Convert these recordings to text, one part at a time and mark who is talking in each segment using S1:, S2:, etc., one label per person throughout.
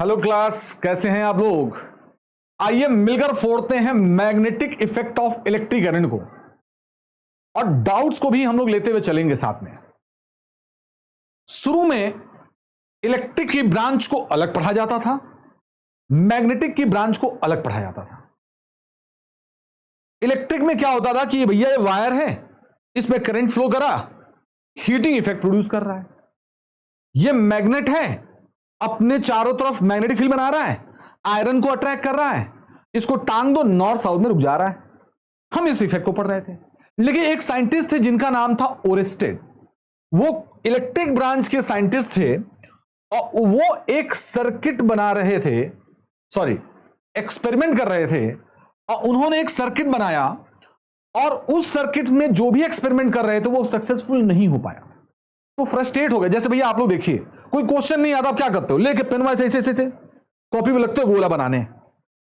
S1: Hello class, कैसे हैं आप लोग। आइए मिलकर फोड़ते हैं magnetic effect of electric current को, और डाउट्स को भी हम लोग लेते हुए चलेंगे साथ में। शुरू में इलेक्ट्रिक की ब्रांच को अलग पढ़ा जाता था, मैग्नेटिक की ब्रांच को अलग पढ़ा जाता था। इलेक्ट्रिक में क्या होता था कि भैया ये वायर है, इसमें करंट फ्लो करा, हीटिंग इफेक्ट प्रोड्यूस कर रहा है। ये मैग्नेट है, अपने चारों तरफ मैग्नेटिक फील्ड बना रहा है, आयरन को अट्रैक्ट कर रहा है, इसको टांग दो नॉर्थ साउथ में रुक जा रहा है। हम इस इफेक्ट को पढ़ रहे थे, लेकिन एक साइंटिस्ट थे जिनका नाम था ओरेस्टेड। वो इलेक्ट्रिक ब्रांच के साइंटिस्ट थे और वो एक सर्किट बना रहे थे, सॉरी एक्सपेरिमेंट कर रहे थे, और उन्होंने एक सर्किट बनाया और उस सर्किट में जो भी एक्सपेरिमेंट कर रहे थे वो सक्सेसफुल नहीं हो पाया। तो फ्रस्ट्रेट हो गए। जैसे भैया आप लोग देखिए, कोई क्वेश्चन नहीं आता, आप क्या करते हो, लेके पेन वाइस ऐसे ऐसे कॉपी पे लगते हो गोला बनाने।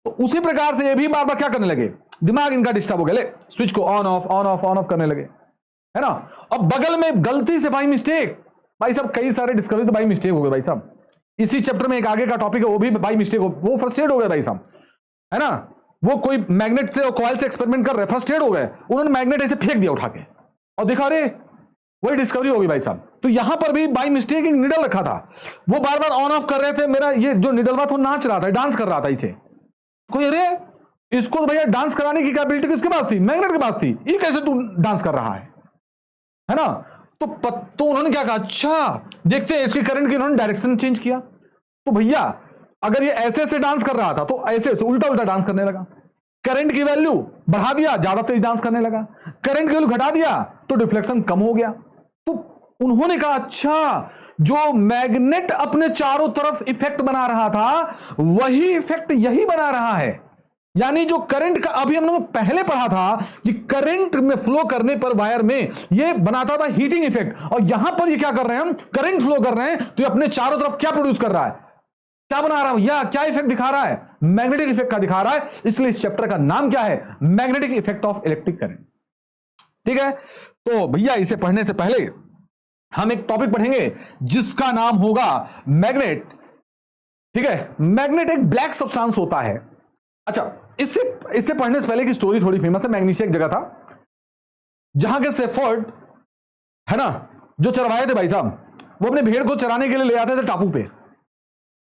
S1: तो उसी प्रकार से ये भी बार बार क्या करने लगे, दिमाग इनका डिस्टर्ब हो गया, ले स्विच को on off on off on off करने लगे, है ना। अब बगल में गलती से भाई मिस्टेक, भाई साहब कई सारे डिस्कवरी तो भाई मिस्टेक हो गए भाई साहब। इसी चैप्टर में एक आगे का टॉपिक है वो भी भाई मिस्टेक हो, वो फ्रस्ट्रेट हो गए भाई साहब, है ना। वो कोई मैग्नेट से और कॉइल से एक्सपेरिमेंट कर रहे, फ्रस्ट्रेट हो गए, उन्होंने मैग्नेट ऐसे फेंक दिया उठा के और दिखा रहे, वही डिस्कवरी होगी भाई साहब। तो यहां पर भी बाय मिस्टेक एक निडल रखा था, वो बार बार ऑन ऑफ कर रहे थे। मेरा ये जो निडल था वो नाच रहा था, डांस कर रहा था इसे। कोई अरे इसको तो भैया डांस कराने की कैपेबिलिटी किसके पास थी, मैग्नेट के पास थी, ये कैसे तू डांस कर रहा है ना। तो उन्होंने क्या कहा, अच्छा देखते हैं इसके करंट की, उन्होंने डायरेक्शन चेंज किया। तो भैया अगर ये ऐसे ऐसे डांस कर रहा था तो ऐसे ऐसे उल्टा उल्टा डांस करने लगा। करंट की वैल्यू बढ़ा दिया, ज्यादा तेज डांस करने लगा। करंट की वैल्यू घटा दिया तो डिफ्लेक्शन कम हो गया। तो उन्होंने कहा अच्छा, जो मैग्नेट अपने चारों तरफ इफेक्ट बना रहा था वही इफेक्ट यही बना रहा है। यानी जो करंट का अभी हम लोग पहले पढ़ा था कि करंट में फ्लो करने पर वायर में ये बनाता था हीटिंग इफेक्ट, और यहां पर ये क्या कर रहे हैं, हम करंट फ्लो कर रहे हैं तो ये अपने चारों तरफ क्या प्रोड्यूस कर रहा है, क्या बना रहा है भैया, क्या इफेक्ट दिखा रहा है, मैग्नेटिक इफेक्ट का दिखा रहा है। इसलिए इस चैप्टर का नाम क्या है, magnetic effect of electric current. ठीक है, तो भैया इसे पढ़ने से पहले हम एक टॉपिक पढ़ेंगे जिसका नाम होगा मैग्नेट। ठीक है, मैग्नेट एक ब्लैक सब्सटेंस होता है। अच्छा, इससे पढ़ने से पहले की स्टोरी थोड़ी फेमस है। मैग्नीशिया एक जगह था जहां के सेफर्ड है ना, जो चरवाए थे भाई साहब, वो अपने भेड़ को चराने के लिए ले आते थे टापू पे,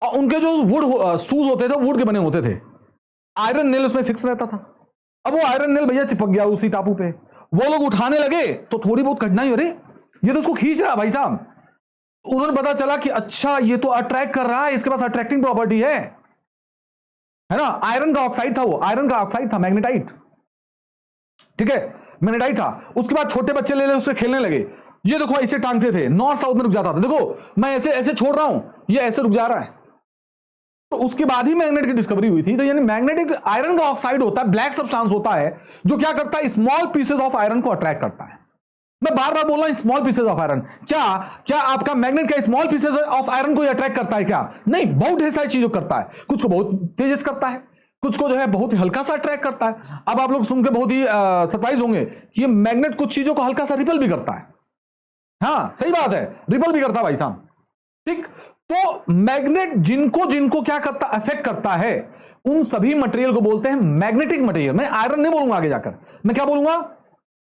S1: और उनके जो वुड शूज होते थे वुड के बने होते थे, आयरन नेल उसमें फिक्स रहता था। अब वो आयरन नेल भैया चिपक गया उसी टापू पे, वो लोग उठाने लगे तो थोड़ी बहुत कठिनाई, अरे ये तो उसको खींच रहा भाई साहब। उन्होंने पता चला कि अच्छा ये तो अट्रैक्ट कर रहा है, इसके पास अट्रैक्टिंग प्रॉपर्टी है ना। आयरन का ऑक्साइड था, वो आयरन का ऑक्साइड था, मैग्नेटाइट। ठीक है, मैग्नेटाइट था। उसके बाद छोटे बच्चे ले उससे खेलने लगे, ये देखो ऐसे टांगते थे, नॉर्थ साउथ में रुक जाता था, देखो मैं ऐसे ऐसे छोड़ रहा हूं, ये ऐसे रुक जा रहा है। तो उसके बाद ही मैग्नेट की डिस्कवरी हुई थी। तो यानी मैग्नेटिक आयरन का ऑक्साइड होता है, ब्लैक सब्सटेंस होता है, जो क्या करता है, स्मॉल पीसेस ऑफ आयरन को अट्रैक्ट करता है। मैं बार बार बोल रहा हूं स्मॉल पीसेस ऑफ आयरन। क्या आपका मैग्नेट क्या स्मॉल पीसेस ऑफ आयरन को अट्रैक्ट करता है क्या, नहीं, बहुत ढेर सारी चीजों करता है। कुछ को बहुत तेज करता है, कुछ को जो है बहुत ही हल्का सा अट्रैक्ट करता है। अब आप लोग सुन के बहुत ही सरप्राइज होंगे कि ये मैग्नेट कुछ चीजों को हल्का सा रिपल भी करता है। हाँ सही बात है, रिपल भी करता है भाई साहब। ठीक, तो मैग्नेट जिनको जिनको क्या करता, अफेक्ट करता है, उन सभी मटेरियल को बोलते हैं मैग्नेटिक मटेरियल। मैं आयरन नहीं बोलूंगा, आगे जाकर मैं क्या बोलूंगा,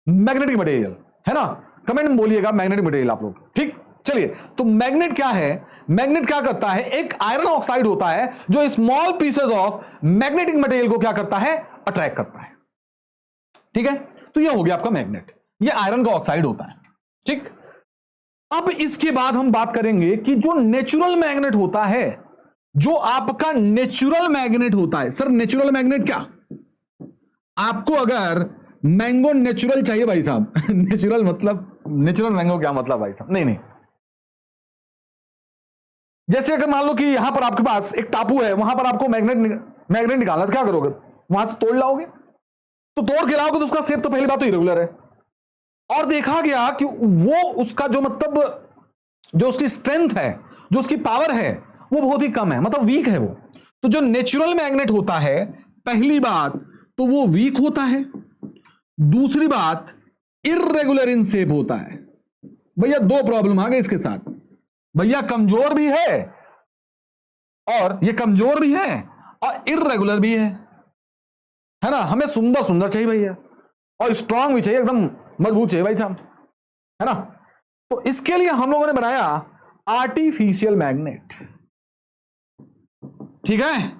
S1: मैग्नेटिक मटेरियल, है ना। कमेंट में बोलिएगा मैग्नेटिक मटेरियल आप लोग। ठीक, चलिए, तो मैग्नेट क्या है, मैग्नेट क्या करता है, एक आयरन ऑक्साइड होता है जो small pieces of magnetic material को क्या करता है, अट्रैक्ट करता है। ठीक है, तो ये हो गया आपका मैग्नेट, ये आयरन का ऑक्साइड होता है। ठीक, अब इसके बाद हम बात करेंगे कि जो नेचुरल मैग्नेट होता है, जो आपका नेचुरल मैग्नेट होता है। सर नेचुरल मैग्नेट क्या, आपको अगर मैंगो नेचुरल चाहिए भाई साहब नेचुरल मतलब, नेचुरल मैंगो क्या मतलब भाई साहब, नहीं नहीं, जैसे अगर मान लो कि यहां पर आपके पास एक टापू है, वहां पर आपको मैग्नेट निकालना, तो क्या करोगे, वहां से तोड़ लाओगे, तो तोड़ के लाओगे तो उसका शेप तो पहली बात तो इरेगुलर है, और देखा गया कि वो उसका जो मतलब जो उसकी स्ट्रेंथ है, जो उसकी पावर है, वो बहुत ही कम है, मतलब वीक है वो। तो जो नेचुरल मैग्नेट होता है, पहली बात तो वो वीक होता है, दूसरी बात इर्रेगुलर इन शेप होता है। भैया दो प्रॉब्लम आ गए इसके साथ, भैया कमजोर भी है और ये कमजोर भी है और इर्रेगुलर भी है ना। हमें सुंदर सुंदर चाहिए भैया, और स्ट्रांग भी चाहिए, एकदम मजबूत चाहिए भाई साहब, है ना। तो इसके लिए हम लोगों ने बनाया आर्टिफिशियल मैग्नेट। ठीक है,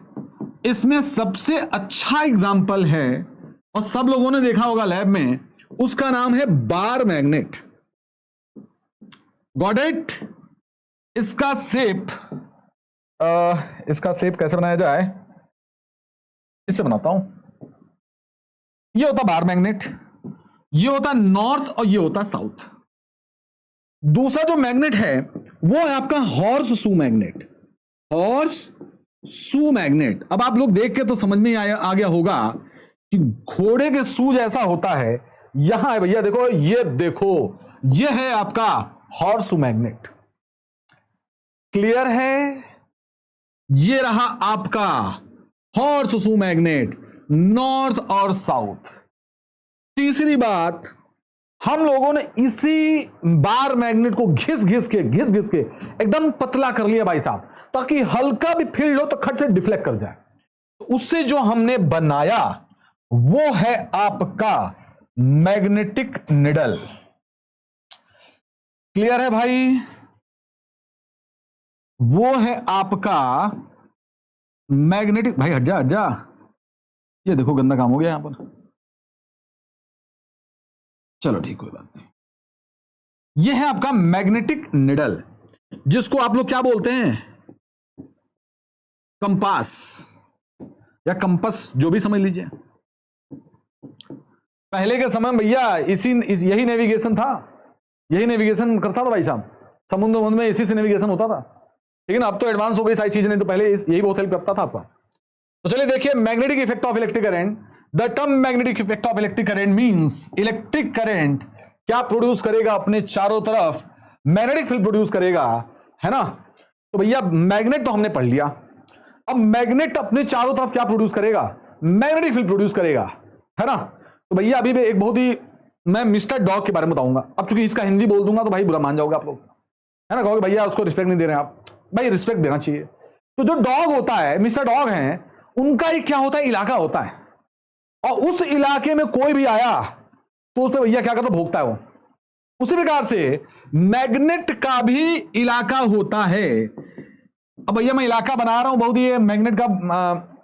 S1: इसमें सबसे अच्छा एग्जाम्पल है और सब लोगों ने देखा होगा लैब में, उसका नाम है बार मैग्नेट। Got it. इसका शेप कैसे बनाया जाए, इससे बनाता हूं। ये होता बार मैग्नेट, ये होता नॉर्थ और ये होता साउथ। दूसरा जो मैग्नेट है वो है आपका horse shoe magnet. Horse shoe magnet, अब आप लोग देख के तो समझ में आ गया होगा कि घोड़े के शू जैसा होता है। यहां है भैया, देखो ये देखो, ये है आपका हॉर्स शू मैग्नेट। क्लियर है, ये रहा आपका हॉर्स शू मैग्नेट, नॉर्थ और साउथ। तीसरी बात, हम लोगों ने इसी बार मैग्नेट को घिस घिस के एकदम पतला कर लिया भाई साहब, ताकि हल्का भी फील्ड हो तो खट से डिफ्लेक्ट कर जाए। तो उससे जो हमने बनाया वो है आपका मैग्नेटिक निडल। क्लियर है भाई, वो है आपका मैग्नेटिक। भाई हट जा, ये देखो गंदा काम हो गया यहां पर। चलो ठीक, कोई बात नहीं। यह है आपका मैग्नेटिक निडल, जिसको आप लोग क्या बोलते हैं, कंपास या कंपस, जो भी समझ लीजिए। पहले के समय में भैया यही नेविगेशन था, यही नेविगेशन करता था भाई साहब, समुद्र में इसी से नेविगेशन होता था। ठीक है ना, अब तो एडवांस हो गई सारी चीजें, नहीं तो पहले यही बहुत हेल्प करता था आपका। तो चलिए देखिए, magnetic effect of electric current. The term magnetic effect of electric current means electric current क्या प्रोड्यूस करेगा, अपने चारों तरफ मैग्नेटिक फील्ड प्रोड्यूस करेगा, है ना। तो भैया मैग्नेट तो हमने पढ़ लिया, अब मैग्नेट अपने चारों तरफ क्या प्रोड्यूस करेगा, मैग्नेटिक फील्ड प्रोड्यूस करेगा, है ना। तो भैया अभी भी एक बहुत ही, मैं मिस्टर डॉग के बारे में बताऊंगा। अब चूंकि इसका हिंदी बोल दूंगा तो भाई बुरा मान जाओगे आप लोग, है ना, कहोगे भैया उसको रिस्पेक्ट नहीं दे रहे हैं आप। भाई रिस्पेक्ट देना चाहिए। तो जो डॉग होता है, मिस्टर डॉग हैं, उनका एक क्या होता है, इलाका होता है, और उस इलाके में कोई भी आया तो उस पर भैया क्या करता, भोगता है वो। उसी प्रकार से मैग्नेट का भी इलाका होता है। अब भैया मैं इलाका बना रहा हूं, बहुत ही मैग्नेट का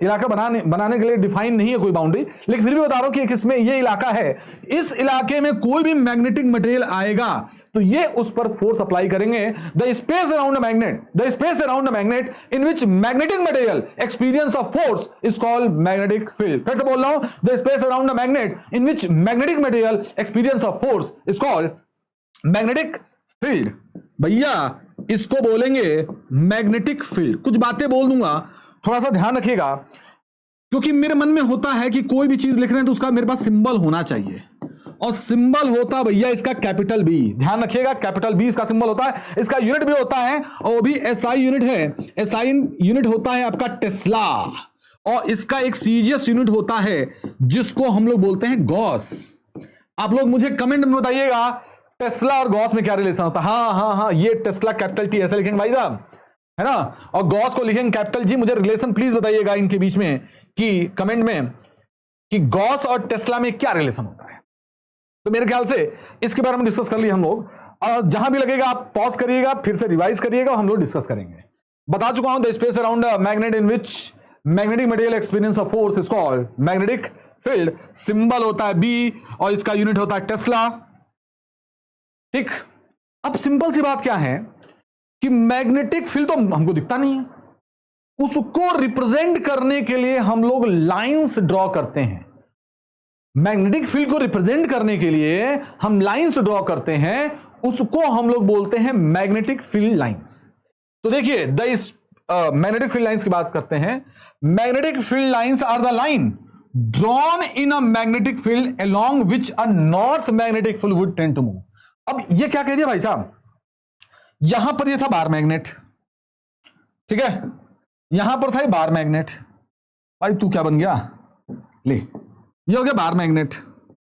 S1: इलाका बनाने के लिए डिफाइन नहीं है कोई बाउंड्री, लेकिन फिर भी बता रहा हूं कि किसमें ये इलाका है। इस इलाके में कोई भी मैग्नेटिक मटेरियल आएगा तो ये उस पर फोर्स अप्लाई करेंगे। The space around a magnet in which magnetic material experience of force is called magnetic field. फिर से बोल रहा हूं, the space around a magnet in which magnetic material experience of force is called magnetic field. भैया इसको बोलेंगे magnetic field. कुछ बातें बोल दूंगा, थोड़ा सा ध्यान रखिएगा, क्योंकि मेरे मन में होता है कि कोई भी चीज लिख रहे हैं तो उसका मेरे पास सिंबल होना चाहिए, और सिंबल होता भैया इसका कैपिटल बी। ध्यान रखिएगा, कैपिटल बी इसका सिंबल होता है। इसका यूनिट भी होता है, और वो भी एसआई यूनिट है। एसआई यूनिट होता है आपका टेस्ला, और इसका एक सीजीएस यूनिट होता है जिसको हम लोग बोलते हैं गॉस। आप लोग मुझे कमेंट में बताइएगा टेस्ला और गॉस में क्या रिलेशन होता है। हाँ, ये टेस्ला कैपिटल टी ऐसे लिखेंगे भाई साहब, है ना, और गॉस को लिखेंगे कैपिटल जी। मुझे रिलेशन प्लीज बताइएगा इनके बीच में, कि कमेंट में, कि गॉस और टेस्ला में क्या रिलेशन होता है। तो मेरे ख्याल से इसके बारे में डिस्कस कर लिया हम लोग, और जहां भी लगेगा आप पॉज करिएगा, फिर से रिवाइज करिएगा, हम लोग डिस्कस करेंगे। बता चुका हूं, the space around magnet in which magnetic material experience of force is called magnetic field. Symbol होता है बी और इसका यूनिट होता है टेस्ला। ठीक, अब सिंपल सी बात क्या है कि मैग्नेटिक फील्ड तो हमको दिखता नहीं है, उसको रिप्रेजेंट करने के लिए हम लोग लाइंस ड्रॉ करते हैं। मैग्नेटिक फील्ड को रिप्रेजेंट करने के लिए हम लाइंस ड्रॉ करते हैं, उसको हम लोग बोलते हैं मैग्नेटिक फील्ड लाइंस। तो देखिए, मैग्नेटिक फील्ड लाइंस की बात करते हैं। Magnetic field lines are the line drawn in a magnetic field along which a north magnetic field would tend to move. अब ये क्या कह दिया भाई साहब, यहां पर ये था बार मैग्नेट, ठीक है, यहां पर था बार मैग्नेट। भाई तू क्या बन गया, ले, ये हो गया बार मैग्नेट,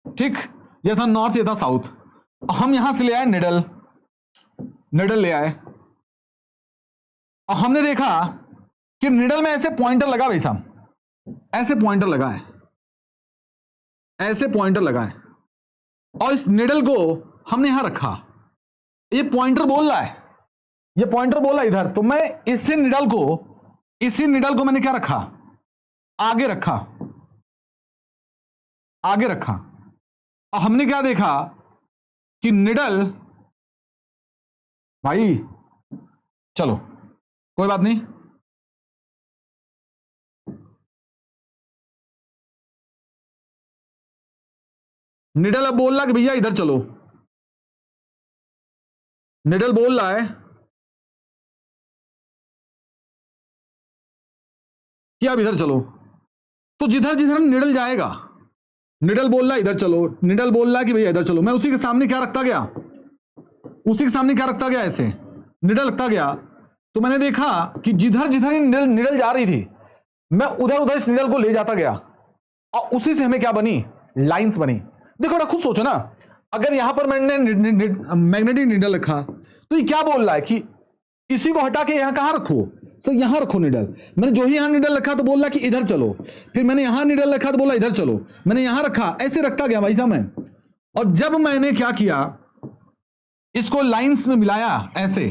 S1: ठीक, ये था नॉर्थ, ये था साउथ। हम यहां से ले आए निडल ले आए, और हमने देखा कि निडल में ऐसे पॉइंटर लगा भाई साहब, ऐसे पॉइंटर लगा है, ऐसे पॉइंटर लगा है, और इस निडल को हमने यहां रखा, ये पॉइंटर बोल रहा है, ये पॉइंटर बोल रहा है इधर, तो मैं इसी निडल को मैंने क्या रखा, आगे रखा, आगे रखा, और हमने क्या देखा कि निडल, भाई चलो कोई बात नहीं, निडल अब बोल रहा कि भैया इधर चलो, निडल बोल रहा है कि अब इधर चलो, तो जिधर जिधर निडल जाएगा, निडल बोल रहा है इधर चलो, निडल बोल रहा है कि भैया इधर चलो, मैं उसी के सामने क्या रखता गया, उसी के सामने क्या रखता गया, ऐसे निडल रखता गया, तो मैंने देखा कि जिधर जिधर निडल जा रही थी, मैं उधर उधर इस निडल को ले जाता गया, और उसी से हमें क्या बनी, लाइंस बनी। देखो ना, खुद सोचो ना, अगर यहां पर मैंने मैग्नेटिक निडल रखा, तो ये क्या बोल रहा है कि इसी को हटा के यहां कहां रखो, सर यहां रखो निडल। मैंने जो ही यहां निडल रखा तो बोल रहा कि इधर चलो, फिर मैंने यहां निडल रखा तो बोला इधर चलो, मैंने यहां रखा, ऐसे रखता गया भाई साहब मैं। और जब मैंने क्या किया, इसको लाइंस में मिलाया ऐसे,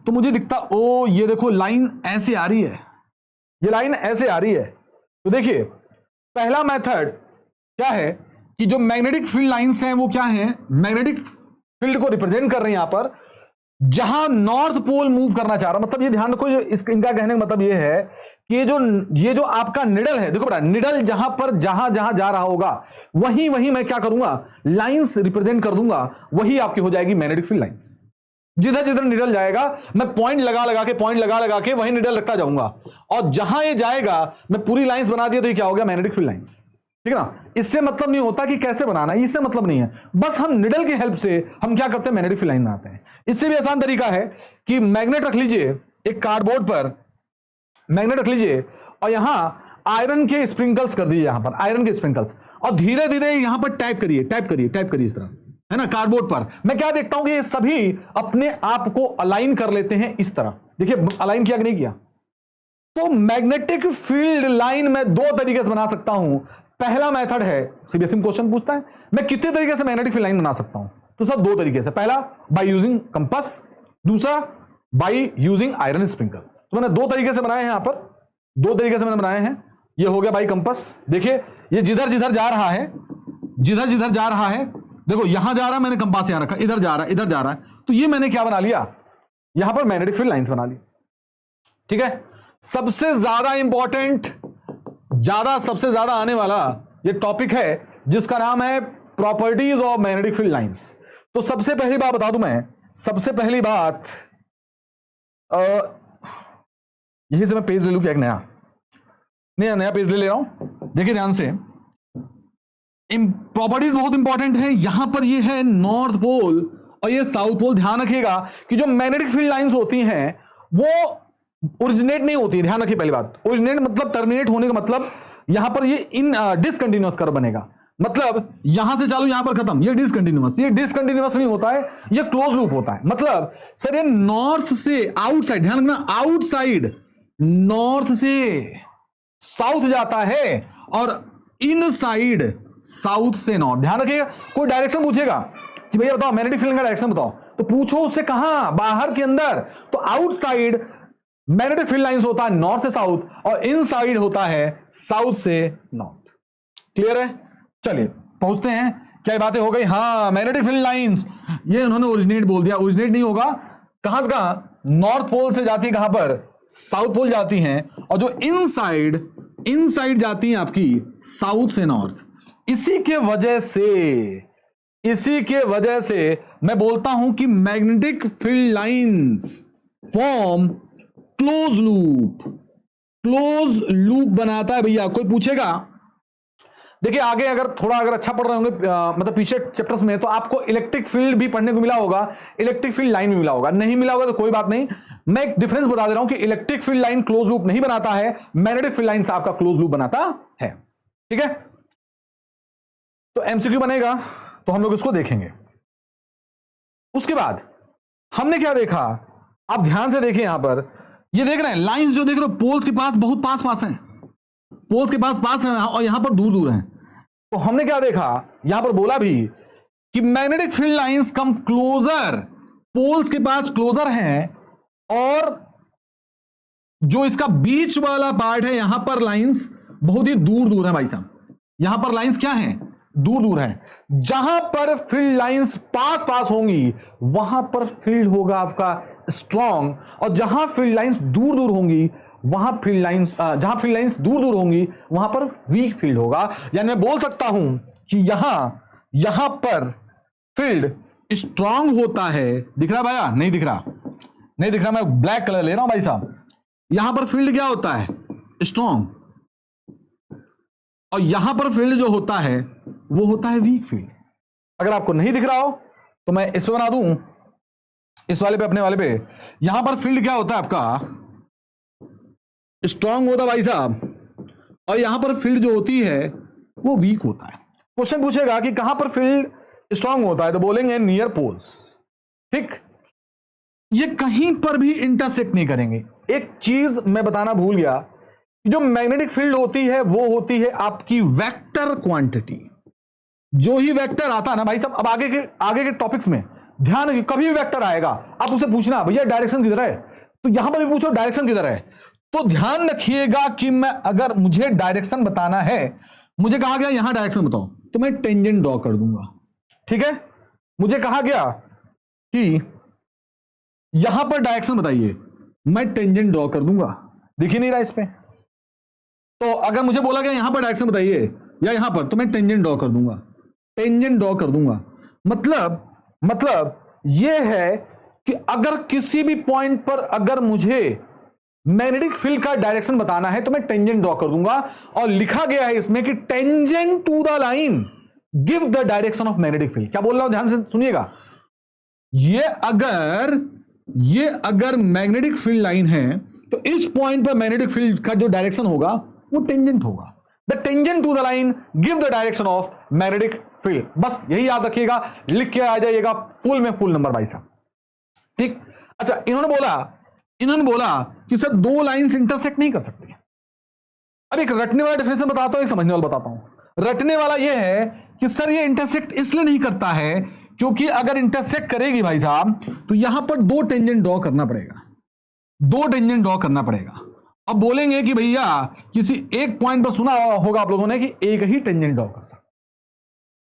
S1: तो मुझे दिखता, ओ ये देखो लाइन ऐसे आ रही है, ये लाइन ऐसे आ रही है। तो देखिए पहला मेथड क्या है कि जो मैग्नेटिक फील्ड लाइंस हैं वो क्या हैं, मैग्नेटिक फील्ड को रिप्रेजेंट कर रहे हैं यहां पर, जहां नॉर्थ पोल मूव करना चाह रहा, मतलब ये ध्यान रखो, इनका कहने का मतलब ये है कि ये जो आपका निडल है, देखो बेटा, निडल जहां पर जहां जहां जा रहा होगा वहीं वहीं मैं क्या करूंगा, लाइंस रिप्रेजेंट कर दूंगा, वही आपकी हो जाएगी मैग्नेटिक फील्ड लाइंस। जिधर जिधर निडल जाएगा मैं पॉइंट लगा लगा के वहीं निडल रखता जाऊंगा, और जहां ये जाएगा मैं पूरी लाइंस बना दिया, तो ये क्या हो गया, मैग्नेटिक फील्ड लाइंस। ठीक है ना, इससे मतलब नहीं होता कि कैसे बनाना है, इससे मतलब नहीं है, बस हम निडल की हेल्प से हम क्या करते हैं, मैग्नेटिक फील्ड लाइन बनाते हैं। इससे भी आसान तरीका है कि मैग्नेट रख लीजिए, एक कार्डबोर्ड पर मैग्नेट रख लीजिए, और यहां आयरन के स्प्रिंकल्स कर दीजिए, यहां पर आयरन के स्प्रिंकल्स, और धीरे धीरे यहां पर टाइप करिए इस तरह, है ना, कार्डबोर्ड पर। मैं क्या देखता हूं कि ये सभी अपने आप को अलाइन कर लेते हैं इस तरह, देखिए अलाइन किया कि नहीं किया। तो मैग्नेटिक फील्ड लाइन मैं दो तरीके से बना सकता हूं। पहला मेथड है, सीबीएसई में क्वेश्चन पूछता है मैं कितने तरीके से मैग्नेटिक फील्ड लाइन बना सकता हूं, तो सब दो तरीके से, पहला बाय यूजिंग कंपास, दूसरा बाय यूजिंग आयरन स्प्रिंकल। तो मैंने दो तरीके से बनाए हैं, यहां पर दो तरीके से मैंने बनाए हैं। ये हो गया बाय कंपास, देखिए ये जिधर जिधर जा रहा है, जिधर जिधर जा रहा है, देखो यहां जा रहा है, मैंने कंपास यहां रखा, इधर जा रहा है, तो ये मैंने क्या बना लिया, यहां पर मैग्नेटिक फील्ड लाइंस बना ली। ठीक है, सबसे ज्यादा इंपॉर्टेंट, सबसे ज्यादा आने वाला ये टॉपिक है जिसका नाम है properties of magnetic field lines. तो सबसे पहली बात बता दूं मैं, सबसे पहली बात, यही से मैं पेज ले लूं क्या, एक नया पेज ले रहा हूं, देखिए ध्यान से, प्रॉपर्टीज बहुत इंपॉर्टेंट है। यहां पर ये है नॉर्थ पोल और ये साउथ पोल। ध्यान रखिएगा कि जो मैग्नेटिक फील्ड लाइंस होती हैं वो ओरिजिनेट नहीं होती, ध्यान रखिए पहली बात, ओरिजिनेट मतलब टर्मिनेट होने का मतलब, यहां पर ये इन डिसकंटिन्यूअस कर्व बनेगा, मतलब यहां से चालू यहां पर खत्म, ये डिसकंटिन्यूअस नहीं होता है, ये क्लोज लूप होता है। मतलब सर ये नॉर्थ से आउटसाइड, ध्यान रखना, आउटसाइड नॉर्थ से साउथ जाता है और इनसाइड साउथ से नॉर्थ। ध्यान रखिएगा, कोई डायरेक्शन पूछेगा कि भैया बताओ मैग्नेटिक फील्ड का डायरेक्शन बताओ, तो पूछो उससे कहां, बाहर के अंदर, तो आउटसाइड मैग्नेटिक फील्ड लाइंस होता है नॉर्थ से साउथ, और इनसाइड होता है साउथ से नॉर्थ। क्लियर है, चलिए पहुंचते हैं, क्या बातें हो गई। हाँ, मैग्नेटिक फील्ड लाइंस, ये उन्होंने ओरिजिनेट बोल दिया, ओरिजिनेट नहीं होगा, कहां से कहां, नॉर्थ पोल से जाती है, कहां पर, साउथ पोल जाती हैं, और जो इनसाइड जाती हैं आपकी साउथ से नॉर्थ। इसी के वजह से मैं बोलता हूं कि magnetic field lines form close loop बनाता है भैया। कोई पूछेगा, देखिए आगे अगर अच्छा पढ़ रहे होंगे, मतलब पीछे चैप्टर्स में, तो आपको इलेक्ट्रिक फील्ड भी पढ़ने को मिला होगा, इलेक्ट्रिक फील्ड लाइन भी मिला होगा, नहीं मिला होगा तो कोई बात नहीं, मैं एक डिफरेंस बता दे रहा हूं कि electric field line close loop नहीं बनाता है, मैग्नेटिक फील्ड लाइन आपका क्लोज लूप बनाता है। ठीक है, तो एमसीक्यू बनेगा, तो हम लोग इसको देखेंगे। उसके बाद हमने क्या देखा, आप ध्यान से देखिए यहां पर ये देख रहे हैं लाइंस जो देख रहे हो पोल्स के पास बहुत पास पास हैं, पोल्स के पास हैं और यहां पर दूर दूर हैं। तो हमने क्या देखा, यहां पर बोला भी कि magnetic field lines come closer, poles के पास क्लोजर हैं, और जो इसका बीच वाला पार्ट है यहां पर लाइंस बहुत ही दूर दूर है भाई साहब। यहां पर लाइंस क्या हैं, दूर दूर हैं। जहां पर फील्ड लाइंस पास पास होंगी वहां पर फील्ड होगा आपका स्ट्रॉन्ग, और जहां फील्ड लाइंस दूर दूर होंगी वहां जहां फील्ड लाइंस दूर दूर होंगी वहां पर वीक फील्ड होगा। यानी मैं बोल सकता हूं कि यहां पर फील्ड स्ट्रॉन्ग होता है। दिख रहा भैया, नहीं दिख रहा, नहीं दिख रहा, मैं ब्लैक कलर ले रहा हूं भाई साहब। यहां पर फील्ड क्या होता है, स्ट्रॉन्ग, और यहां पर फील्ड जो होता है वो होता है वीक फील्ड। अगर आपको नहीं दिख रहा हो तो मैं इस पे बना दूं, इस वाले पे, अपने वाले पे। यहां पर फील्ड क्या होता है आपका, स्ट्रॉन्ग होता है भाई साहब, और यहां पर फील्ड जो होती है वो वीक होता है। क्वेश्चन पूछेगा कि कहां पर फील्ड स्ट्रॉन्ग होता है, तो बोलेंगे नियर पोल्स। ठीक, ये कहीं पर भी इंटरसेक्ट नहीं करेंगे। एक चीज मैं बताना भूल गया, जो मैग्नेटिक फील्ड होती है वो होती है आपकी वेक्टर क्वांटिटी। जो ही वेक्टर आता है ना भाई साहब, अब आगे के टॉपिक्स में ध्यान रखिए, कभी भी वेक्टर आएगा आप उसे पूछना भैया डायरेक्शन किधर है, तो यहां पर भी पूछो डायरेक्शन किधर है। तो ध्यान रखिएगा कि मैं, अगर मुझे डायरेक्शन बताना है, मुझे कहा गया यहां डायरेक्शन बताओ, तो मैं टेंजेंट ड्रॉ कर दूंगा। ठीक है, मुझे कहा गया कि यहां पर डायरेक्शन बताइए, मैं टेंजेंट ड्रॉ कर दूंगा। दिख ही नहीं रहा इस पे, तो अगर मुझे बोला गया यहां पर डायरेक्शन बताइए या यहां पर, तो मैं टेंजेंट ड्रॉ कर दूंगा, टेंजेंट ड्रॉ कर दूंगा। मतलब यह है कि अगर किसी भी पॉइंट पर अगर मुझे मैग्नेटिक फील्ड का डायरेक्शन बताना है तो मैं टेंजेंट ड्रॉ कर दूंगा। और लिखा गया है इसमें कि tangent to the line give the direction of magnetic field. क्या बोल रहा हूं, ध्यान से सुनिएगा। ये अगर मैग्नेटिक फील्ड लाइन है तो इस पॉइंट पर मैग्नेटिक फील्ड का जो डायरेक्शन होगा वो टेंजेंट होगा। The tangent to the line give the direction of magnetic field. बस यही याद रखिएगा, लिख के आ जाइएगा फुल में फुल नंबर भाई साहब। ठीक, अच्छा, इन्होंने बोला कि सर दो लाइंस इंटरसेक्ट नहीं कर सकती। अब एक रटने वाला डेफिनेशन बताता हूं, एक समझने वाला बताता हूं। रटने वाला यह है कि सर ये इंटरसेक्ट इसलिए नहीं करता है क्योंकि अगर इंटरसेक्ट करेगी भाई साहब तो यहां पर दो टेंजेंट ड्रॉ करना पड़ेगा, दो टेंजेंट ड्रॉ करना पड़ेगा। अब बोलेंगे कि भैया किसी एक पॉइंट पर सुना होगा आप लोगों ने कि एक ही टेंजेंट ड्रॉ कर सकता,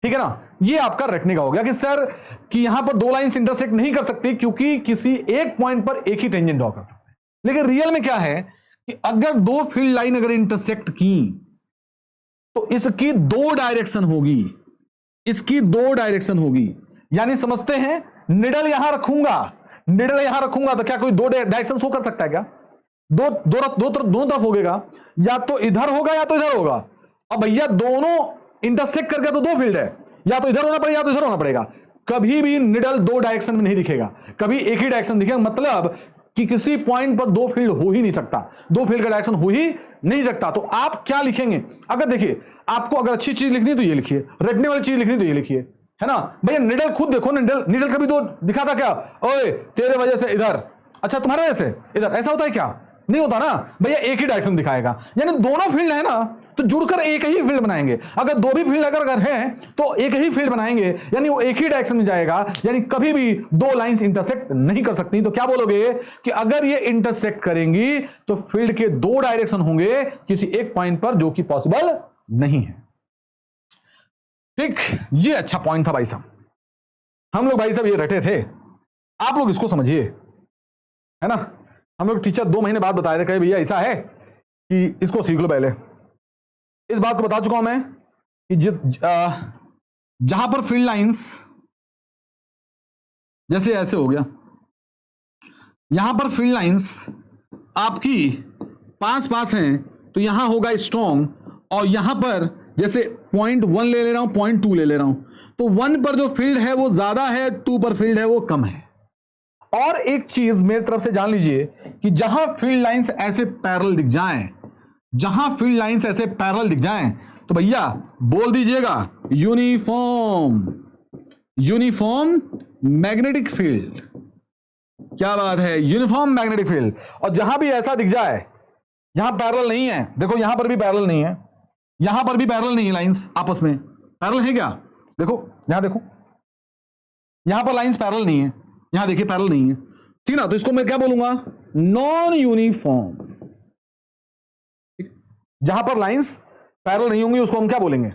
S1: ठीक है ना। ये आपका रटने का हो गया कि सर कि यहां पर दो लाइंस इंटरसेक्ट नहीं कर सकती क्योंकि किसी एक पॉइंट पर एक ही टेंजेंट ड्रॉ कर सकते हैं। लेकिन रियल में क्या है कि अगर दो फील्ड लाइन अगर इंटरसेक्ट की तो इसकी दो डायरेक्शन होगी, इसकी दो डायरेक्शन होगी। यानी समझते हैं, निडल यहां रखूंगा तो क्या कोई दो डायरेक्शन शो कर सकता है क्या? दोनों तरफ होगा, या तो इधर होगा या तो इधर होगा। अब भैया दोनों इंटरसेक्ट करके तो दो फील्ड है, या तो इधर होना पड़ेगा या तो इधर होना पड़ेगा। कभी भी निडल दो डायरेक्शन में नहीं दिखेगा, कभी एक ही डायरेक्शन दिखेगा। मतलब कि किसी पॉइंट पर दो फील्ड हो ही नहीं सकता, दो फील्ड का डायरेक्शन हो ही नहीं सकता। तो आप क्या लिखेंगे? अगर देखिए आपको अगर अच्छी चीज लिखनी तो ये लिखिए, रटने वाली चीज लिखनी तो ये लिखिए, है ना भैया। निडल खुद देखो, निडल कभी दो दिखाता क्या? ओए तेरे वजह से इधर, अच्छा तुम्हारे वजह से इधर, ऐसा होता है क्या? नहीं होता ना भैया, एक ही डायरेक्शन दिखाएगा। यानी दोनों फील्ड है ना तो जुड़कर एक ही फील्ड बनाएंगे। अगर दो भी फील्ड अगर हैं तो एक ही फील्ड बनाएंगे, यानी वो एक ही डायरेक्शन में जाएगा। यानी कभी भी दो लाइंस इंटरसेक्ट नहीं कर सकती। तो क्या बोलोगे कि अगर ये इंटरसेक्ट करेंगी तो फील्ड के दो डायरेक्शन होंगे किसी एक पॉइंट पर, जो कि पॉसिबल नहीं है। ठीक, ये अच्छा पॉइंट था भाई साहब। हम लोग भाई साहब ये रटे थे, आप लोग इसको समझिए, है ना। हम लोग टीचर 2 महीने बाद बताए थे, कहे भैया ऐसा है कि इसको सीख लो पहले। इस बात को बता चुका हूं मैं कि जहां पर फील्ड लाइंस जैसे ऐसे हो गया, यहां पर फील्ड लाइंस आपकी पास पास हैं तो यहां होगा स्ट्रॉन्ग, और यहां पर जैसे 0.1 ले ले रहा हूं, 0.2 ले ले रहा हूं, तो 1 पर जो फील्ड है वो ज्यादा है, 2 पर फील्ड है वो कम है। और एक चीज मेरी तरफ से जान लीजिए कि जहां फील्ड लाइंस ऐसे पैरेलल दिख जाएं, जहां फील्ड लाइंस ऐसे पैरेलल दिख जाएं तो भैया बोल दीजिएगा यूनिफॉर्म मैग्नेटिक फील्ड। क्या बात है, यूनिफॉर्म मैग्नेटिक फील्ड। और जहां भी ऐसा दिख जाए जहां पैरेलल नहीं है, देखो यहां पर भी पैरेलल नहीं है, यहां पर भी पैरेलल नहीं है, लाइंस आपस में पैरेलल है क्या? देखो यहां देखो, यहां पर लाइंस पैरेलल नहीं है, यहां देखिए पैरेलल नहीं है, ठीक ना? तो इसको मैं क्या बोलूंगा? Non uniform. जहां पर लाइंस पैरेलल नहीं होंगी उसको हम क्या बोलेंगे?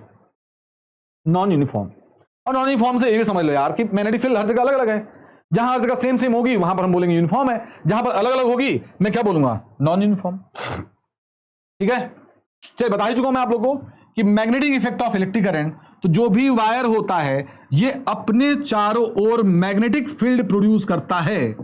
S1: Non uniform. और नॉन यूनिफॉर्म से ये भी समझ लो यार कि मैग्नेटिक फील्ड हर जगह अलग अलग है। जहां हर जगह सेम सेम होगी वहां पर हम बोलेंगे यूनिफॉर्म है, जहां पर अलग अलग होगी मैं क्या बोलूंगा? Non uniform. ठीक है, चलिए बता ही चुका मैं आप लोगों को कि magnetic effect of electric current, तो जो भी वायर होता है ये अपने चारों ओर मैग्नेटिक फील्ड प्रोड्यूस करता है,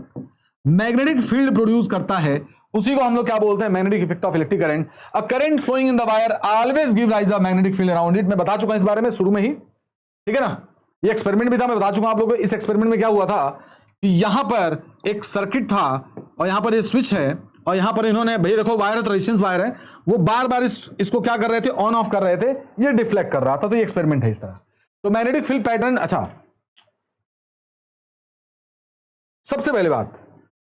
S1: मैग्नेटिक फील्ड प्रोड्यूस करता है, उसी को हम लोग क्या बोलते हैं? Magnetic effect of electric current. A current flowing in the wire always give rise a magnetic field around it. मैं बता चुका इस बारे में शुरू में ही, ठीक है ना? ये एक्सपेरिमेंट भी था, मैं बता चुका आप लोगों को। इस एक्सपेरिमेंट में क्या हुआ था कि यहां पर एक सर्किट था और यहां पर ये स्विच है और यहां पर इन्होंने, भैया देखो वायर है, रेजिस्टेंस वायर है, वो बार बार इसको क्या कर रहे थे? ऑन ऑफ कर रहे थे, ये डिफ्लेक्ट कर रहा था। तो ये एक्सपेरिमेंट है इस तरह। तो मैग्नेटिक फील्ड पैटर्न, अच्छा सबसे पहले बात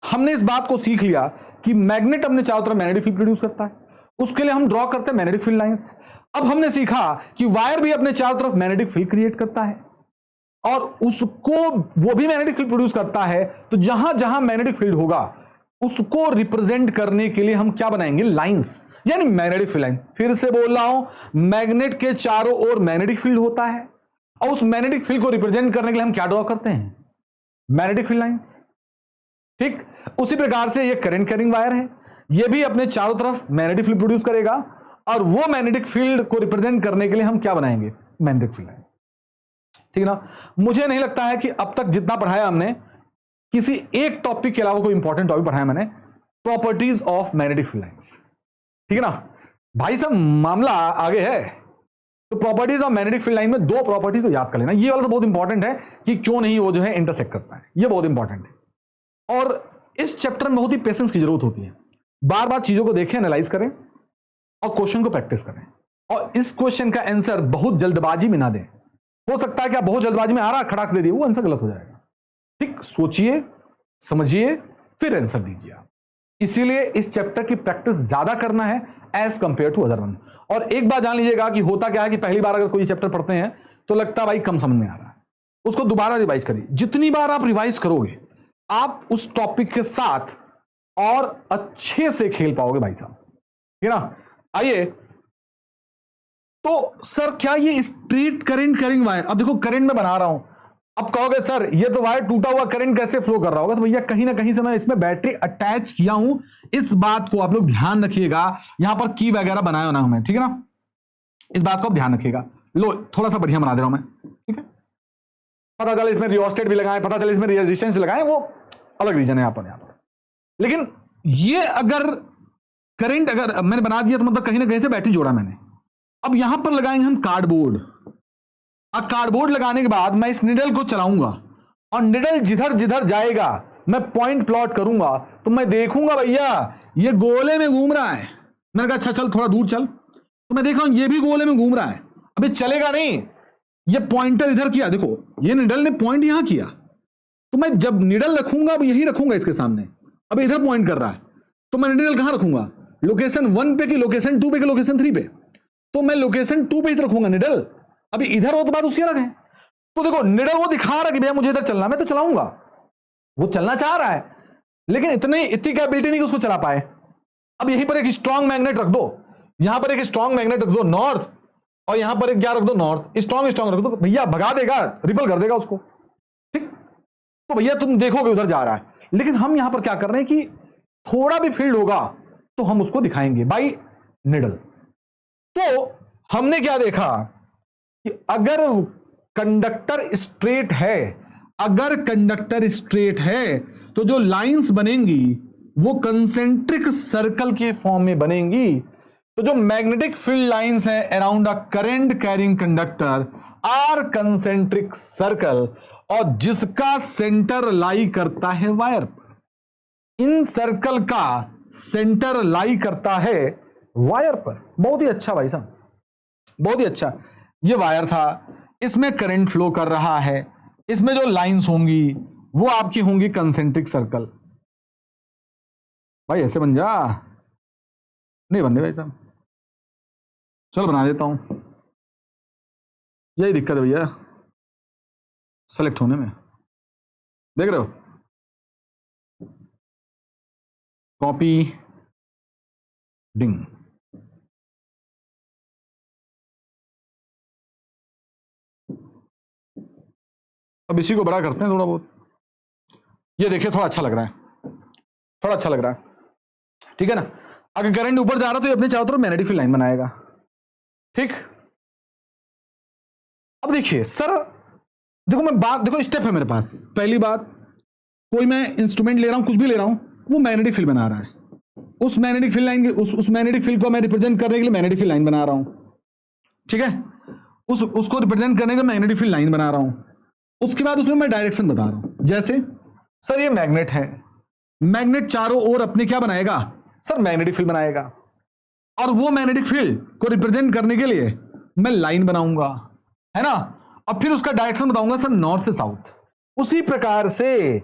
S1: हमने इस बात को सीख लिया कि मैग्नेट अपने चारों तरफ मैग्नेटिक फील्ड प्रोड्यूस करता है, उसके लिए हम ड्रॉ करते हैं मैग्नेटिक फील्ड लाइंस। अब हमने सीखा कि वायर भी अपने चारों तरफ मैग्नेटिक फील्ड क्रिएट करता है और उसको, वो भी मैग्नेटिक फील्ड प्रोड्यूस करता है। तो जहां जहां मैग्नेटिक फील्ड होगा उसको रिप्रेजेंट करने के लिए हम क्या बनाएंगे? लाइंस, यानी मैग्नेटिक फील्ड लाइन। फिर से बोल रहा हूं, मैग्नेट के चारों ओर मैग्नेटिक फील्ड होता है और उस मैग्नेटिक फील्ड को रिप्रेजेंट करने के लिए हम क्या ड्रॉ करते हैं? Magnetic field lines. ठीक, उसी प्रकार से ये करंट कैरिंग वायर है, ये भी अपने चारों तरफ मैग्नेटिक फील्ड प्रोड्यूस करेगा और वो मैग्नेटिक फील्ड को रिप्रेजेंट करने के लिए हम क्या बनाएंगे? Magnetic field line. ठीक ना? मुझे नहीं लगता है कि अब तक जितना पढ़ाया हमने किसी एक टॉपिक के अलावा कोई इंपॉर्टेंट टॉपिक पढ़ाया मैंने, properties of magnetic field lines. ठीक है ना भाई साहब, मामला आगे है। तो properties of magnetic field line में दो प्रॉपर्टी तो याद कर लेना। ये वाला तो बहुत इंपॉर्टेंट है कि क्यों नहीं वो जो है इंटरसेक्ट करता है, ये बहुत इंपॉर्टेंट है। और इस चैप्टर में बहुत ही पेशेंस की जरूरत होती है। बार बार चीजों को देखें, एनालाइज करें और क्वेश्चन को प्रैक्टिस करें। और इस क्वेश्चन का आंसर बहुत जल्दबाजी में ना दें। हो सकता है कि आप बहुत जल्दबाजी में आ रहा खड़ाक दे दिए, वो आंसर गलत हो जाएगा। ठीक, सोचिए समझिए फिर आंसर दीजिए आप। इसीलिए इस चैप्टर की प्रैक्टिस ज्यादा करना है as compared to other one. और एक बात जान लीजिएगा कि होता क्या है कि पहली बार अगर कोई चैप्टर पढ़ते हैं तो लगता है भाई कम समझ में आ रहा है, उसको दोबारा रिवाइज करिए। जितनी बार आप रिवाइज करोगे आप उस टॉपिक के साथ और अच्छे से खेल पाओगे भाई साहब, ठीक है ना? आइए, तो सर क्या ये स्ट्रेट करंट कैरिंग वायर, अब देखो करंट में बना रहा हूं, अब कहोगे सर ये तो वायर टूटा हुआ, करंट कैसे फ्लो कर रहा होगा? तो भैया कहीं ना कहीं से मैं इसमें बैटरी अटैच किया हूं। इस बात को आप लोग ध्यान रखिएगा, यहां पर की वगैरह बनाया ना हूं मैं, ठीक है ना? इस बात को आप ध्यान रखिएगा। लो थोड़ा सा बढ़िया बना दे रहा हूं मैं, ठीक है? पता चले इसमें रियोस्टेट भी लगाए, पता चले इसमें रेजिस्टेंस भी लगाए, वो अलग रीजन है यहाँ पर। लेकिन ये अगर करंट अगर मैंने बना दिया तो मतलब कहीं ना कहीं से बैटरी जोड़ा मैंने। अब यहां पर लगाएंगे हम कार्डबोर्ड। अब कार्डबोर्ड लगाने के बाद मैं इस निडल को चलाऊंगा और निडल जिधर जिधर जाएगा मैं पॉइंट प्लॉट करूंगा, तो मैं देखूंगा भैया ये गोले में घूम रहा है। मैंने कहा अच्छा चल थोड़ा दूर चल, तो मैं देख रहा हूं ये भी गोले में घूम रहा है। अब ये चलेगा नहीं, ये पॉइंटर इधर किया, देखो ये निडल ने पॉइंट यहां किया, तो मैं जब निडल रखूंगा अब यही रखूंगा इसके सामने। अब इधर पॉइंट कर रहा है तो मैं निडल कहां रखूंगा? लोकेशन 1 पे कि लोकेशन 2 पे कि लोकेशन 3 पे? तो मैं लोकेशन 2 पे ही रखूंगा निडल। अभी इधर हो तो बात उसकी अलग है। तो देखो निडल वो दिखा रहा है कि भैया मुझे इधर चलना, मैं तो चलाऊंगा, वो चलना चाह रहा है लेकिन इतनी कैपेबिलिटी नहीं कि उसको चला पाए। अब यहीं पर एक स्ट्रॉन्ग मैग्नेट रख दो, यहां पर एक स्ट्रॉन्ग मैग्नेट रख दो नॉर्थ, और यहां पर एक क्या रख दो? नॉर्थ। स्ट्रॉन्ग रख दो, भैया भगा देगा, रिपल कर देगा उसको। ठीक, तो भैया तुम देखोगे उधर जा रहा है, लेकिन हम यहां पर क्या कर रहे हैं कि थोड़ा भी फील्ड होगा तो हम उसको दिखाएंगे बाई निडल। तो हमने क्या देखा कि अगर कंडक्टर स्ट्रेट है, अगर कंडक्टर स्ट्रेट है तो जो लाइंस बनेंगी वो कंसेंट्रिक सर्कल के फॉर्म में बनेंगी। तो जो मैग्नेटिक फील्ड लाइंस है around a current carrying conductor are concentric circle, और जिसका सेंटर लाई करता है वायर पर। इन सर्कल का सेंटर लाई करता है वायर पर। बहुत ही अच्छा भाई साहब, बहुत ही अच्छा। ये वायर था, इसमें करंट फ्लो कर रहा है, इसमें जो लाइंस होंगी वो आपकी होंगी कंसेंट्रिक सर्कल। भाई ऐसे बन जा, नहीं बनने भाई साहब। चलो बना देता हूं, यही दिक्कत है भैया सेलेक्ट होने में, देख रहे हो, कॉपी डिंग। अब इसी को बड़ा करते हैं थोड़ा बहुत, ये देखिए थोड़ा अच्छा लग रहा है, थोड़ा अच्छा लग रहा है, ठीक है ना। अगर करंट ऊपर जा रहा तो ये अपने चारों तरफ मैग्नेटिक फील्ड लाइन बनाएगा, ठीक। अब देखिए सर, देखो मैं बात, देखो स्टेप है मेरे पास। पहली बात, कोई मैं इंस्ट्रूमेंट ले रहा हूं, कुछ भी ले रहा हूं, वो मैग्नेटिक फील्ड बना रहा है, उस मैग्नेटिक फील्ड लाइन उस मैग्नेटिक फील्ड को मैं रिप्रेजेंट करने के लिए मैग्नेटिक फील्ड लाइन बना रहा हूं, ठीक है। उसको रिप्रेजेंट करने का मैग्नेटिक फील्ड लाइन बना रहा हूं। उसके बाद उसमें मैं डायरेक्शन बता रहा हूं, जैसे सर ये मैग्नेट है, मैग्नेट चारों ओर अपने क्या बनाएगा सर, मैग्नेटिक फील्ड बनाएगा, और वो मैग्नेटिक फील्ड को रिप्रेजेंट करने के लिए मैं लाइन बनाऊंगा, है ना। और फिर उसका डायरेक्शन बताऊंगा सर नॉर्थ से साउथ। उसी प्रकार से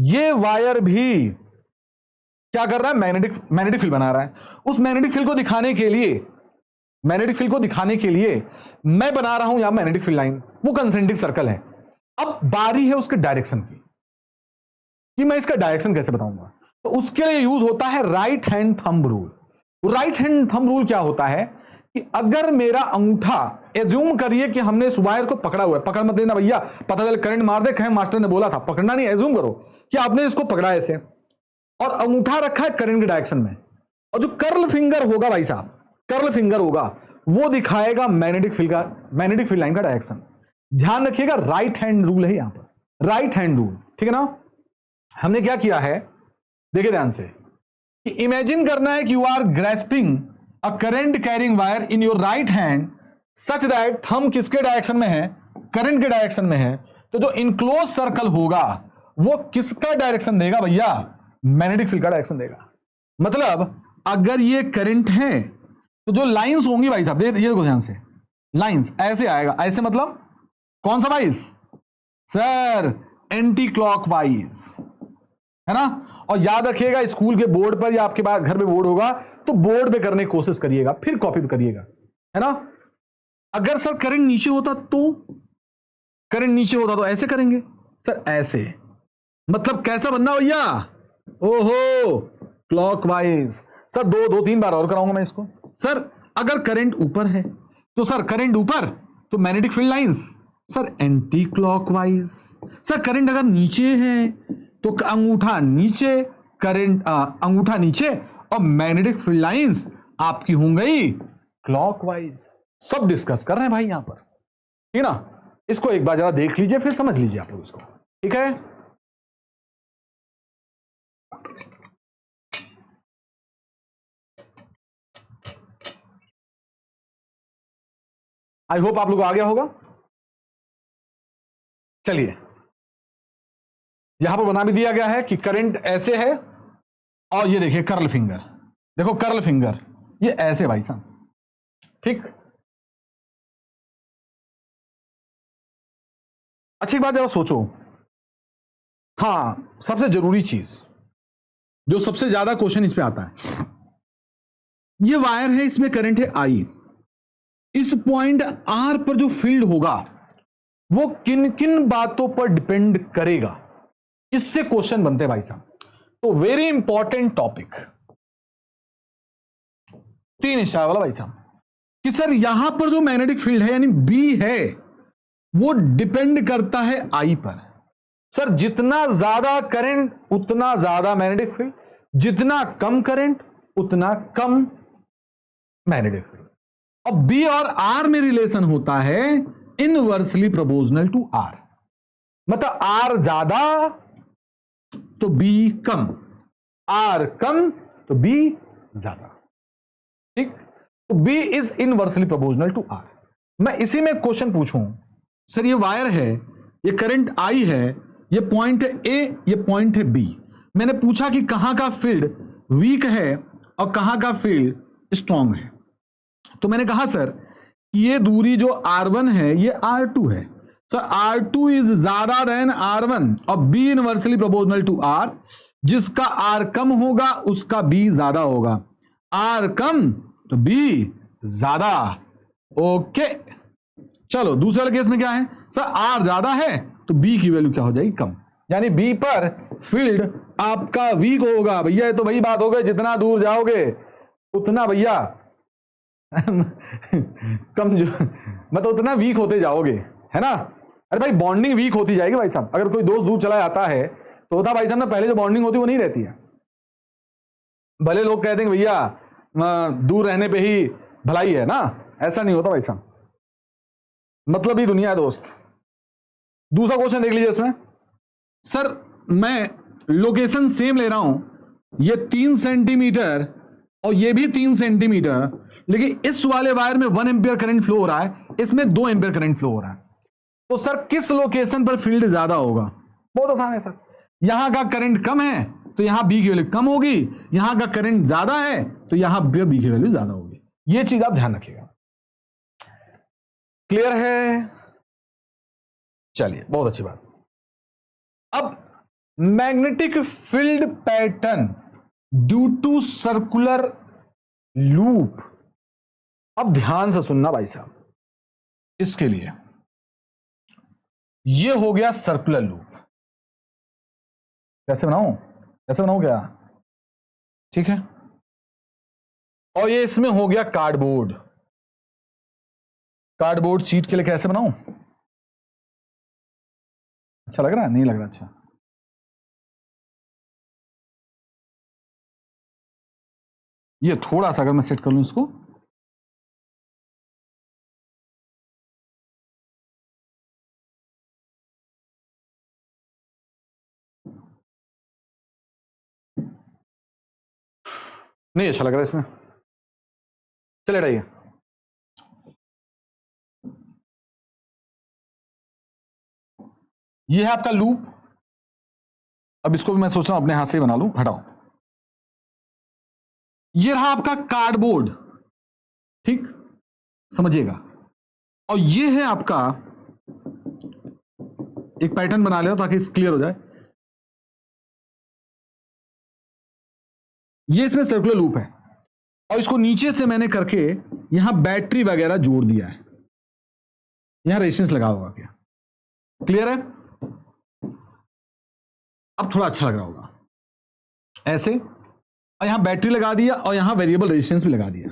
S1: ये वायर भी क्या कर रहा है, मैग्नेटिक फील्ड बना रहा है। उस मैग्नेटिक फील्ड को दिखाने के लिए, मैग्नेटिक फील्ड को दिखाने के लिए मैं बना रहा हूं यहां मैग्नेटिक फील्ड लाइन, वो कंसेंट्रिक सर्कल है। अब बारी है उसके डायरेक्शन की, कि मैं इसका डायरेक्शन कैसे बताऊंगा। तो उसके लिए यूज होता है right hand thumb rule. Right hand thumb rule क्या होता है कि अगर मेरा अंगूठा, एज्यूम करिए कि हमने इस वायर को पकड़ा हुआ है, पकड़ मत लेना भैया, पता चल करंट मार दे, कहें मास्टर ने बोला था, पकड़ना नहीं। एज्यूम करो कि आपने इसको पकड़ा ऐसे और अंगूठा रखा है करंट के डायरेक्शन में, और जो कर्ल फिंगर होगा भाई साहब, कर्ल फिंगर होगा, वो दिखाएगा मैग्नेटिक फील्ड लाइन का डायरेक्शन। ध्यान रखिएगा, राइट हैंड रूल है यहां पर, राइट हैंड रूल, ठीक है ना। हमने क्या किया है, देखिए ध्यान से, कि इमेजिन करना है कि you are grasping a current carrying wire in your right hand such that हम किसके डायरेक्शन में है, करंट के डायरेक्शन में है। तो जो इनक्लोज सर्कल होगा वो किसका डायरेक्शन देगा भैया, मैग्नेटिक फील्ड का डायरेक्शन देगा। मतलब अगर ये करंट है तो जो लाइंस होंगी भाई साहब, ये देखो ध्यान से, लाइंस ऐसे आएगा, ऐसे मतलब कौन सा वाइज सर, एंटी क्लॉकवाइज, है ना। और याद रखिएगा स्कूल के बोर्ड पर या आपके पास घर पे बोर्ड होगा तो बोर्ड पे करने की कोशिश करिएगा, फिर कॉपी पे करिएगा, है ना। अगर सर करंट नीचे होता तो, करंट नीचे होता तो ऐसे करेंगे सर, ऐसे, मतलब कैसा बनना भैया, ओहो क्लॉकवाइज। सर दो तीन बार और कराऊंगा मैं इसको। सर अगर करंट ऊपर है तो सर, करंट ऊपर तो magnetic field lines sir anti clockwise. Sir current अगर नीचे है तो अंगूठा नीचे, करंट अंगूठा नीचे, और मैग्नेटिक फील्ड लाइंस आपकी हो गई क्लॉकवाइज। सब डिस्कस कर रहे हैं भाई यहां पर, ठीक ना। इसको एक बार जरा देख लीजिए, फिर समझ लीजिए आप लोग इसको, ठीक है। आई होप आप लोग को आ गया होगा। चलिए, यहां पर बना भी दिया गया है कि करंट ऐसे है, और ये देखिए कर्ल फिंगर, देखो कर्ल फिंगर ये ऐसे भाई साहब, ठीक। अच्छी बात जरा सोचो, हाँ सबसे जरूरी चीज, जो सबसे ज्यादा क्वेश्चन इस पे आता है, ये वायर है, इसमें करंट है आई, इस पॉइंट आर पर जो फील्ड होगा वो किन किन बातों पर डिपेंड करेगा, इससे क्वेश्चन बनते हैं भाई साहब। तो वेरी इंपॉर्टेंट टॉपिक, 3 स्टार वाला भाई साहब, कि सर यहां पर जो मैग्नेटिक फील्ड है यानी बी है, वो डिपेंड करता है आई पर। सर जितना ज्यादा करंट उतना ज्यादा मैग्नेटिक फील्ड, जितना कम करंट उतना कम मैग्नेटिक फील्ड। अब बी और आर में रिलेशन होता है इनवर्सली प्रोपोर्शनल टू आर, मतलब आर ज्यादा तो बी कम, आर कम तो बी ज्यादा, ठीक। तो B is inversely proportional to R. मैं इसी में क्वेश्चन पूछूं, सर ये वायर है, ये करंट आई है, ये पॉइंट है ए, ये पॉइंट है बी, मैंने पूछा कि कहां का फील्ड वीक है और कहां का फील्ड स्ट्रांग है। तो मैंने कहा सर ये दूरी जो R1 है ये R2 है, सर R2 इज ज्यादा देन R1 और B inversely proportional to R, जिसका आर कम होगा उसका बी ज्यादा होगा, आर कम तो बी ज्यादा। ओके, चलो दूसरे वाले केस में क्या है सर, आर ज्यादा है तो बी की वैल्यू क्या हो जाएगी, कम, यानी बी पर फील्ड आपका वीक होगा भैया। ये तो वही बात हो गई, जितना दूर जाओगे उतना भैया कम जो मतलब उतना वीक होते जाओगे, है ना। अरे भाई बॉन्डिंग वीक होती जाएगी भाई साहब। अगर कोई दोस्त दूर चला जाता है तो होता भाई साहब ना, पहले जो बॉन्डिंग होती है वो नहीं रहती है। भले लोग कहते हैं भैया दूर रहने पे ही भलाई है ना, ऐसा नहीं होता भाई साहब, मतलब ही दुनिया है दोस्त। दूसरा क्वेश्चन देख लीजिए इसमें, सर मैं लोकेशन सेम ले रहा हूं, ये 3 सेंटीमीटर और ये भी 3 सेंटीमीटर, लेकिन इस वाले वायर में 1 एम्पियर करंट फ्लो हो रहा है, इसमें 2 एम्पियर करंट फ्लो हो रहा है, तो सर किस लोकेशन पर फील्ड ज्यादा होगा। बहुत आसान है सर, यहां का करंट कम है तो यहां बी की वैल्यू कम होगी, यहां का करंट ज्यादा है तो यहां बी की वैल्यू ज्यादा होगी। यह चीज आप ध्यान रखिएगा। क्लियर है, चलिए बहुत अच्छी बात। अब magnetic field pattern due to circular loop, अब ध्यान से सुनना भाई साहब, इसके लिए ये हो गया सर्कुलर लूप। कैसे बनाऊं, कैसे बनाऊं क्या, ठीक है। और ये इसमें हो गया कार्डबोर्ड, कार्डबोर्ड शीट के लिए कैसे बनाऊं, अच्छा लग रहा है, नहीं लग रहा अच्छा। ये थोड़ा सा अगर मैं सेट कर लूं इसको, नहीं अच्छा लग रहा है इसमें, चले हटाइए। ये है आपका लूप, अब इसको भी मैं सोच रहा हूं अपने हाथ से ही बना लूं, हटाओ। ये रहा आपका कार्डबोर्ड, ठीक, समझिएगा। और ये है आपका, एक पैटर्न बना लिया ताकि क्लियर हो जाए। ये इसमें सर्कुलर लूप है और इसको नीचे से मैंने करके यहां बैटरी वगैरह जोड़ दिया है, यहां रेजिस्टेंस लगा होगा क्या, क्लियर है। अब थोड़ा अच्छा लग रहा होगा ऐसे, और यहां बैटरी लगा दिया और यहां वेरिएबल रेजिस्टेंस भी लगा दिया,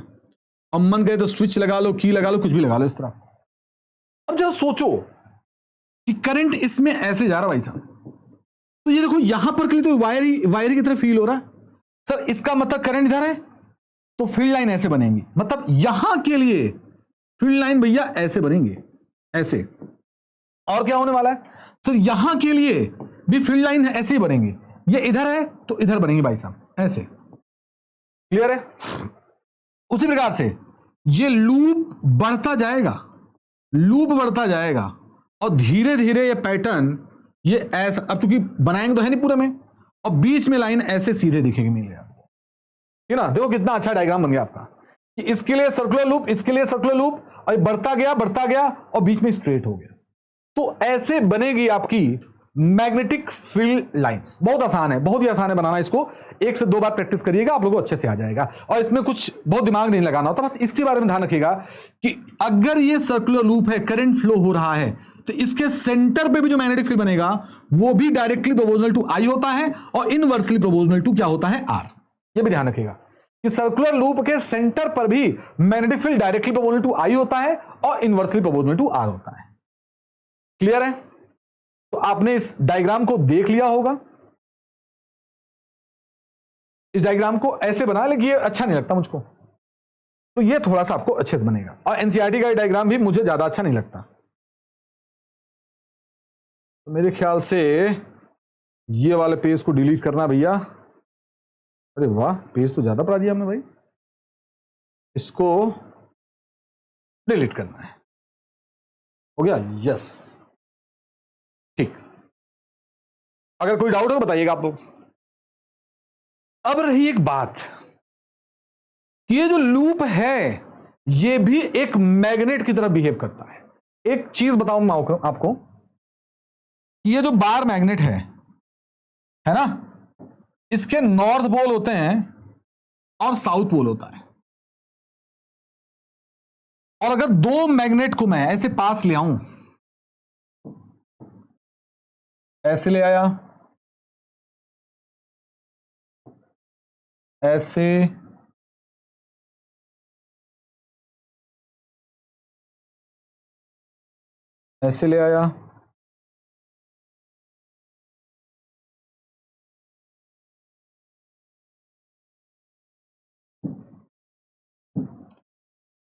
S1: अब मन गए तो स्विच लगा लो, की लगा लो, कुछ भी लगा लो इस तरह। अब जरा सोचो कि करंट इसमें ऐसे जा रहा भाई साहब, तो ये देखो यहां पर के लिए तो वायर की तरह फील हो रहा है सर, इसका मतलब करंट इधर है तो फील्ड लाइन ऐसे बनेंगी, मतलब यहां के लिए फील्ड लाइन भैया ऐसे बनेंगे, ऐसे। और क्या होने वाला है तो यहां के लिए भी फील्ड लाइन ऐसे ही बनेंगे, ये इधर है तो इधर बनेंगे भाई साहब ऐसे, क्लियर है। उसी प्रकार से ये लूप बढ़ता जाएगा, लूप बढ़ता जाएगा और धीरे धीरे ये पैटर्न ये ऐसा, अब चूंकि बनाएंगे तो है नहीं पूरे में, और बीच में लाइन ऐसे सीधे दिखेगी मिल गया, ठीक ना। देखो कितना अच्छा डायग्राम बन गया आपका, कि इसके लिए सर्कुलर लूप, इसके लिए सर्कुलर लूप, और ये बढ़ता गया और बीच में स्ट्रेट हो गया, तो ऐसे बनेगी आपकी मैग्नेटिक फील्ड लाइंस। बहुत आसान है, बहुत ही आसान है बनाना, इसको 1 से 2 बार प्रैक्टिस करिएगा, आप लोगों को अच्छे से आ जाएगा। और इसमें कुछ बहुत दिमाग नहीं लगाना होता, बस इसके बारे में ध्यान रखिएगा कि अगर ये सर्कुलर लूप है, करंट फ्लो हो रहा है, तो इसके सेंटर पे भी जो मैग्नेटिक फील्ड बनेगा वो भी डायरेक्टली प्रोपोर्शनल टू आई होता है और इनवर्सली प्रोपोर्शनल टू क्या होता है, आर। ये भी ध्यान रखिएगा कि सर्कुलर लूप के सेंटर पर भी magnetic field directly proportional to I होता है और इनवर्सली प्रोपोर्शनल टू आर होता है, क्लियर है। तो आपने इस डायग्राम को देख लिया होगा, इस डायग्राम को ऐसे बना, लेकिन ये अच्छा नहीं लगता मुझको, तो ये थोड़ा सा आपको अच्छे से बनेगा। और एनसीईआरटी का डायग्राम भी मुझे ज्यादा अच्छा नहीं लगता, तो मेरे ख्याल से ये वाले पेज को डिलीट करना भैया। अरे वाह, पेज तो ज्यादा पढ़ा दिया हमने भाई, इसको डिलीट करना है, हो गया, यस ठीक। अगर कोई डाउट हो तो बताइएगा आप लोग। अब रही एक बात, ये जो लूप है ये भी एक मैग्नेट की तरह बिहेव करता है। एक चीज बताऊं आपको, ये जो बार मैग्नेट है ना, इसके नॉर्थ पोल होते हैं और साउथ पोल होता है। और अगर दो मैग्नेट को मैं ऐसे पास ले आऊं, ऐसे ले आया, ऐसे, ऐसे ले आया,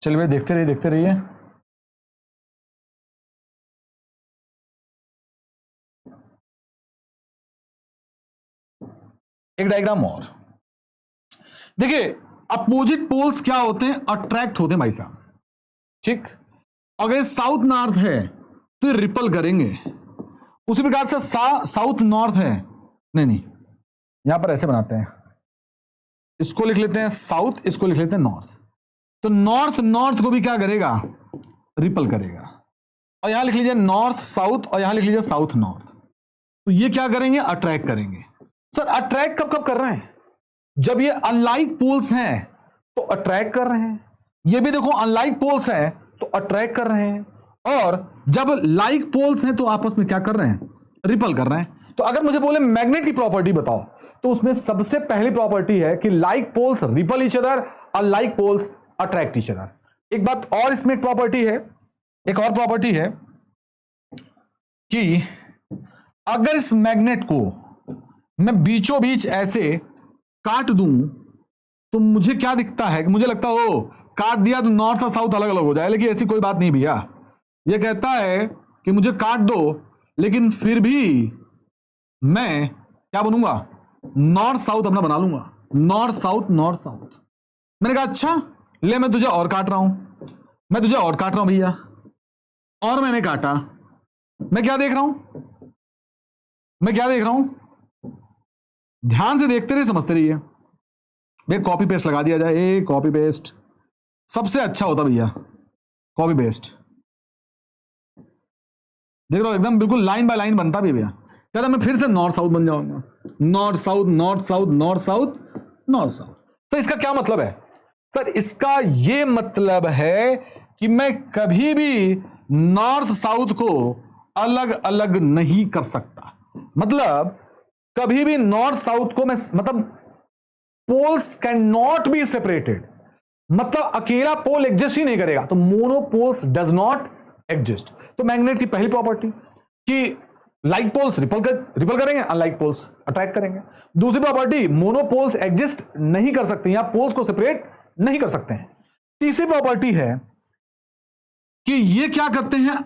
S1: चलिए भाई देखते रहिए देखते रहिए। एक डायग्राम और देखिए, अपोजिट पोल्स क्या होते हैं? अट्रैक्ट होते हैं भाई साहब, ठीक। अगर साउथ नॉर्थ है तो ये रिपल करेंगे। उसी प्रकार से साउथ नॉर्थ है, नहीं नहीं, यहां पर ऐसे बनाते हैं, इसको लिख लेते हैं साउथ, इसको लिख लेते हैं नॉर्थ। तो नॉर्थ नॉर्थ को भी क्या करेगा? रिपल करेगा। और यहां लिख लीजिए नॉर्थ साउथ, और यहां लिख लीजिए साउथ नॉर्थ। तो ये क्या करेंगे? अट्रैक्ट करेंगे। सर अट्रैक्ट कब कब कर रहे हैं? जब ये अनलाइक पोल्स हैं तो अट्रैक्ट कर रहे हैं, ये भी देखो अनलाइक पोल्स हैं तो अट्रैक्ट कर रहे हैं, और जब लाइक पोल्स हैं तो आपस में क्या कर रहे हैं? रिपल कर रहे हैं। तो अगर मुझे बोले मैग्नेट की प्रॉपर्टी बताओ, तो उसमें सबसे पहली प्रॉपर्टी है कि like poles repel each other, unlike poles attract each other. एक बात और इसमें एक प्रॉपर्टी है, एक और प्रॉपर्टी है कि अगर इस मैग्नेट को मैं बीचों बीच ऐसे काट दूं तो मुझे क्या दिखता है? मुझे लगता है ओ काट दिया तो नॉर्थ और साउथ अलग अलग हो जाए, लेकिन ऐसी कोई बात नहीं भैया। ये कहता है कि मुझे काट दो, लेकिन फिर भी मैं क्या बनूंगा? नॉर्थ साउथ अपना बना लूंगा, नॉर्थ साउथ नॉर्थ साउथ। मैंने कहा अच्छा ले, मैं तुझे और काट रहा हूं, मैं तुझे और काट रहा हूं भैया। और मैंने काटा, मैं क्या देख रहा हूं? मैं क्या देख रहा हूं? ध्यान से देखते रहिए, समझते रहिए। भैया कॉपी पेस्ट लगा दिया जाए, ए कॉपी पेस्ट सबसे अच्छा होता भैया, कॉपी पेस्ट देख लो एकदम बिल्कुल लाइन बाय लाइन बनता भी भैया। कहता मैं फिर से नॉर्थ साउथ बन जाऊंगा, north south north south north south north south. तो इसका क्या मतलब है? सर इसका यह मतलब है कि मैं कभी भी नॉर्थ साउथ को अलग अलग नहीं कर सकता। मतलब कभी भी नॉर्थ साउथ को मैं, मतलब poles can not be separated, मतलब अकेला पोल एग्जिस्ट ही नहीं करेगा, तो मोनोपोल्स डज नॉट एग्जिस्ट। तो मैग्नेट की पहली प्रॉपर्टी कि लाइक पोल्स रिपल करेंगे, अनलाइक पोल्स अट्रैक्ट करेंगे। दूसरी प्रॉपर्टी मोनोपोल्स एग्जिस्ट नहीं कर सकते, या पोल्स को सेपरेट नहीं कर सकते हैं। तीसरी प्रॉपर्टी है कि ये क्या करते हैं?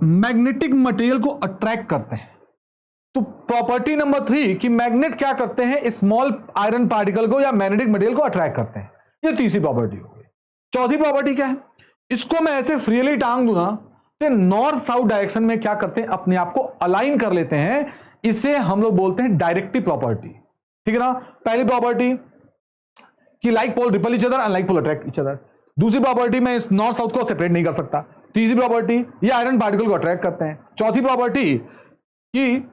S1: मैग्नेटिक मटेरियल को अट्रैक्ट करते हैं। तो प्रॉपर्टी नंबर 3 कि मैग्नेट क्या करते हैं? स्मॉल आयरन पार्टिकल को या मैग्नेटिक मटेरियल को अट्रैक्ट करते हैं। ये तीसरी प्रॉपर्टी हो गई। चौथी प्रॉपर्टी क्या है? इसको मैं ऐसे फ्रीली टांग दूं ना, तो नॉर्थ साउथ डायरेक्शन में क्या करते हैं? अपने आप को अलाइन कर लेते हैं। इसे हम लोग बोलते हैं डायरेक्टिव प्रॉपर्टी, ठीक है ना। पहली प्रॉपर्टी कि like pole repel each other, unlike pole attract each other. दूसरी प्रॉपर्टी मैं इस नॉर्थ साउथ को सेपरेट नहीं कर सकता। तीसरी प्रॉपर्टी ये आयरन पार्टिकल को अट्रैक्ट करते हैं। चौथी प्रॉपर्टी कि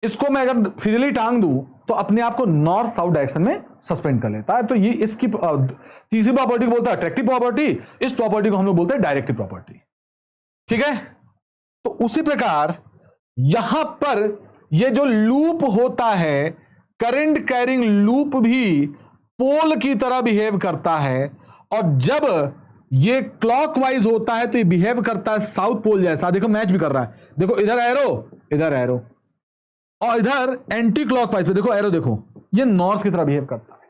S1: इसको मैं अगर फ्रीली टांग दूं तो अपने आप को नॉर्थ साउथ डायरेक्शन में सस्पेंड कर लेता है। तो ये इसकी तीसरी प्रॉपर्टी को बोलता है अट्रैक्टिव प्रॉपर्टी, इस प्रॉपर्टी को हम लोग बोलते हैं डायरेक्टिव प्रॉपर्टी, ठीक है। तो उसी प्रकार यहां पर ये जो लूप होता है, करंट कैरिंग लूप भी पोल की तरह बिहेव करता है, और जब ये क्लॉकवाइज होता है तो ये बिहेव करता है साउथ पोल जैसा। देखो मैच भी कर रहा है, देखो इधर एरो, इधर एरो, और इधर एंटी क्लॉकवाइज पे देखो एरो, देखो ये नॉर्थ की तरह बिहेव करता है,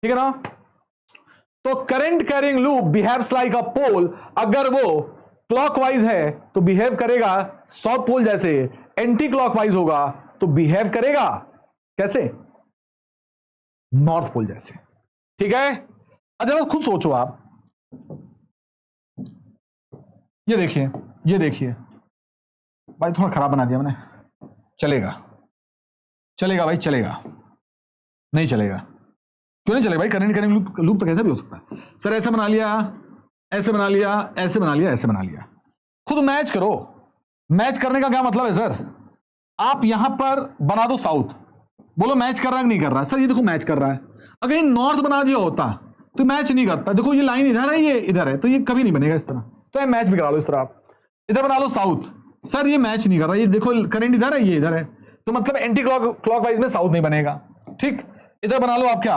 S1: ठीक है ना। तो current carrying loop behaves like a pole. अगर वो क्लॉकवाइज है तो बिहेव करेगा साउथ पोल जैसे, एंटी क्लॉकवाइज होगा तो बिहेव करेगा कैसे? नॉर्थ पोल जैसे, ठीक है। अच्छा खुद सोचो आप, ये देखिए, ये देखिए भाई थोड़ा खराब बना दिया मैंने, चलेगा चलेगा भाई, चलेगा नहीं चलेगा? क्यों नहीं चलेगा भाई? करंट कैरिंग लूप तो कैसे भी हो सकता है। सर ऐसे बना लिया, ऐसे बना लिया, ऐसे बना लिया, ऐसे बना लिया। खुद मैच करो। मैच करने का क्या मतलब है सर? आप यहां पर बना दो साउथ, बोलो मैच कर रहा है कि नहीं कर रहा है? सर ये देखो मैच कर रहा है। अगर ये नॉर्थ बना दिया होता तो मैच नहीं करता। देखो ये लाइन इधर है, ये इधर है, तो ये कभी नहीं बनेगा इस तरह। तो ये मैच भी करा लो इस तरह। आप इधर बना लो साउथ, सर ये मैच नहीं कर रहा। ये देखो करंट इधर है, ये इधर है, तो मतलब एंटी क्लॉकवाइज में साउथ नहीं बनेगा। ठीक, इधर बना लो आप, क्या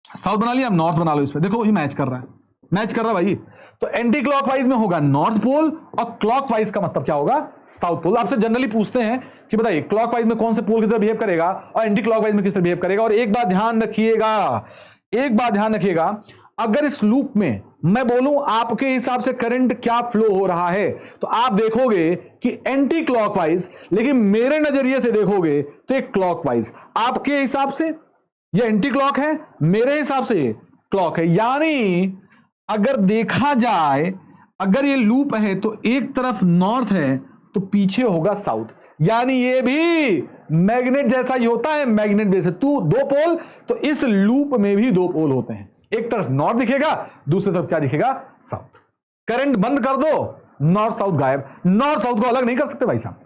S1: साउथ बना लिया, आप नॉर्थ बना लो इस पे। देखो ये मैच कर रहा है, मैच कर रहा है भाई। तो एंटी क्लॉकवाइज में होगा नॉर्थ पोल और क्लॉकवाइज का मतलब क्या होगा? South pole. आपसे जनरली पूछते हैं कि बताइए क्लॉकवाइज में कौन से पोल की तरह बिहेव करेगा और एंटी क्लॉकवाइज में किस तरह बिहेव करेगा। और एक बात ध्यान रखिएगा, एक बात ध्यान रखिएगा, अगर इस लूप में मैं बोलूं आपके हिसाब से करंट क्या फ्लो हो रहा है, तो आप देखोगे कि एंटी क्लॉकवाइज, लेकिन मेरे नजरिए से देखोगे तो एक क्लॉकवाइज। आपके हिसाब से ये एंटी क्लॉक है, मेरे हिसाब से ये क्लॉक है। यानी अगर देखा जाए, अगर ये लूप है तो एक तरफ नॉर्थ है तो पीछे होगा साउथ। यानी ये भी मैग्नेट जैसा ही होता है, मैग्नेट जैसे तू दो पोल, तो इस लूप में भी दो पोल होते हैं। एक तरफ नॉर्थ दिखेगा, दूसरी तरफ क्या दिखेगा? साउथ। करंट बंद कर दो, नॉर्थ साउथ गायब। नॉर्थ साउथ को अलग नहीं कर सकते भाई साहब,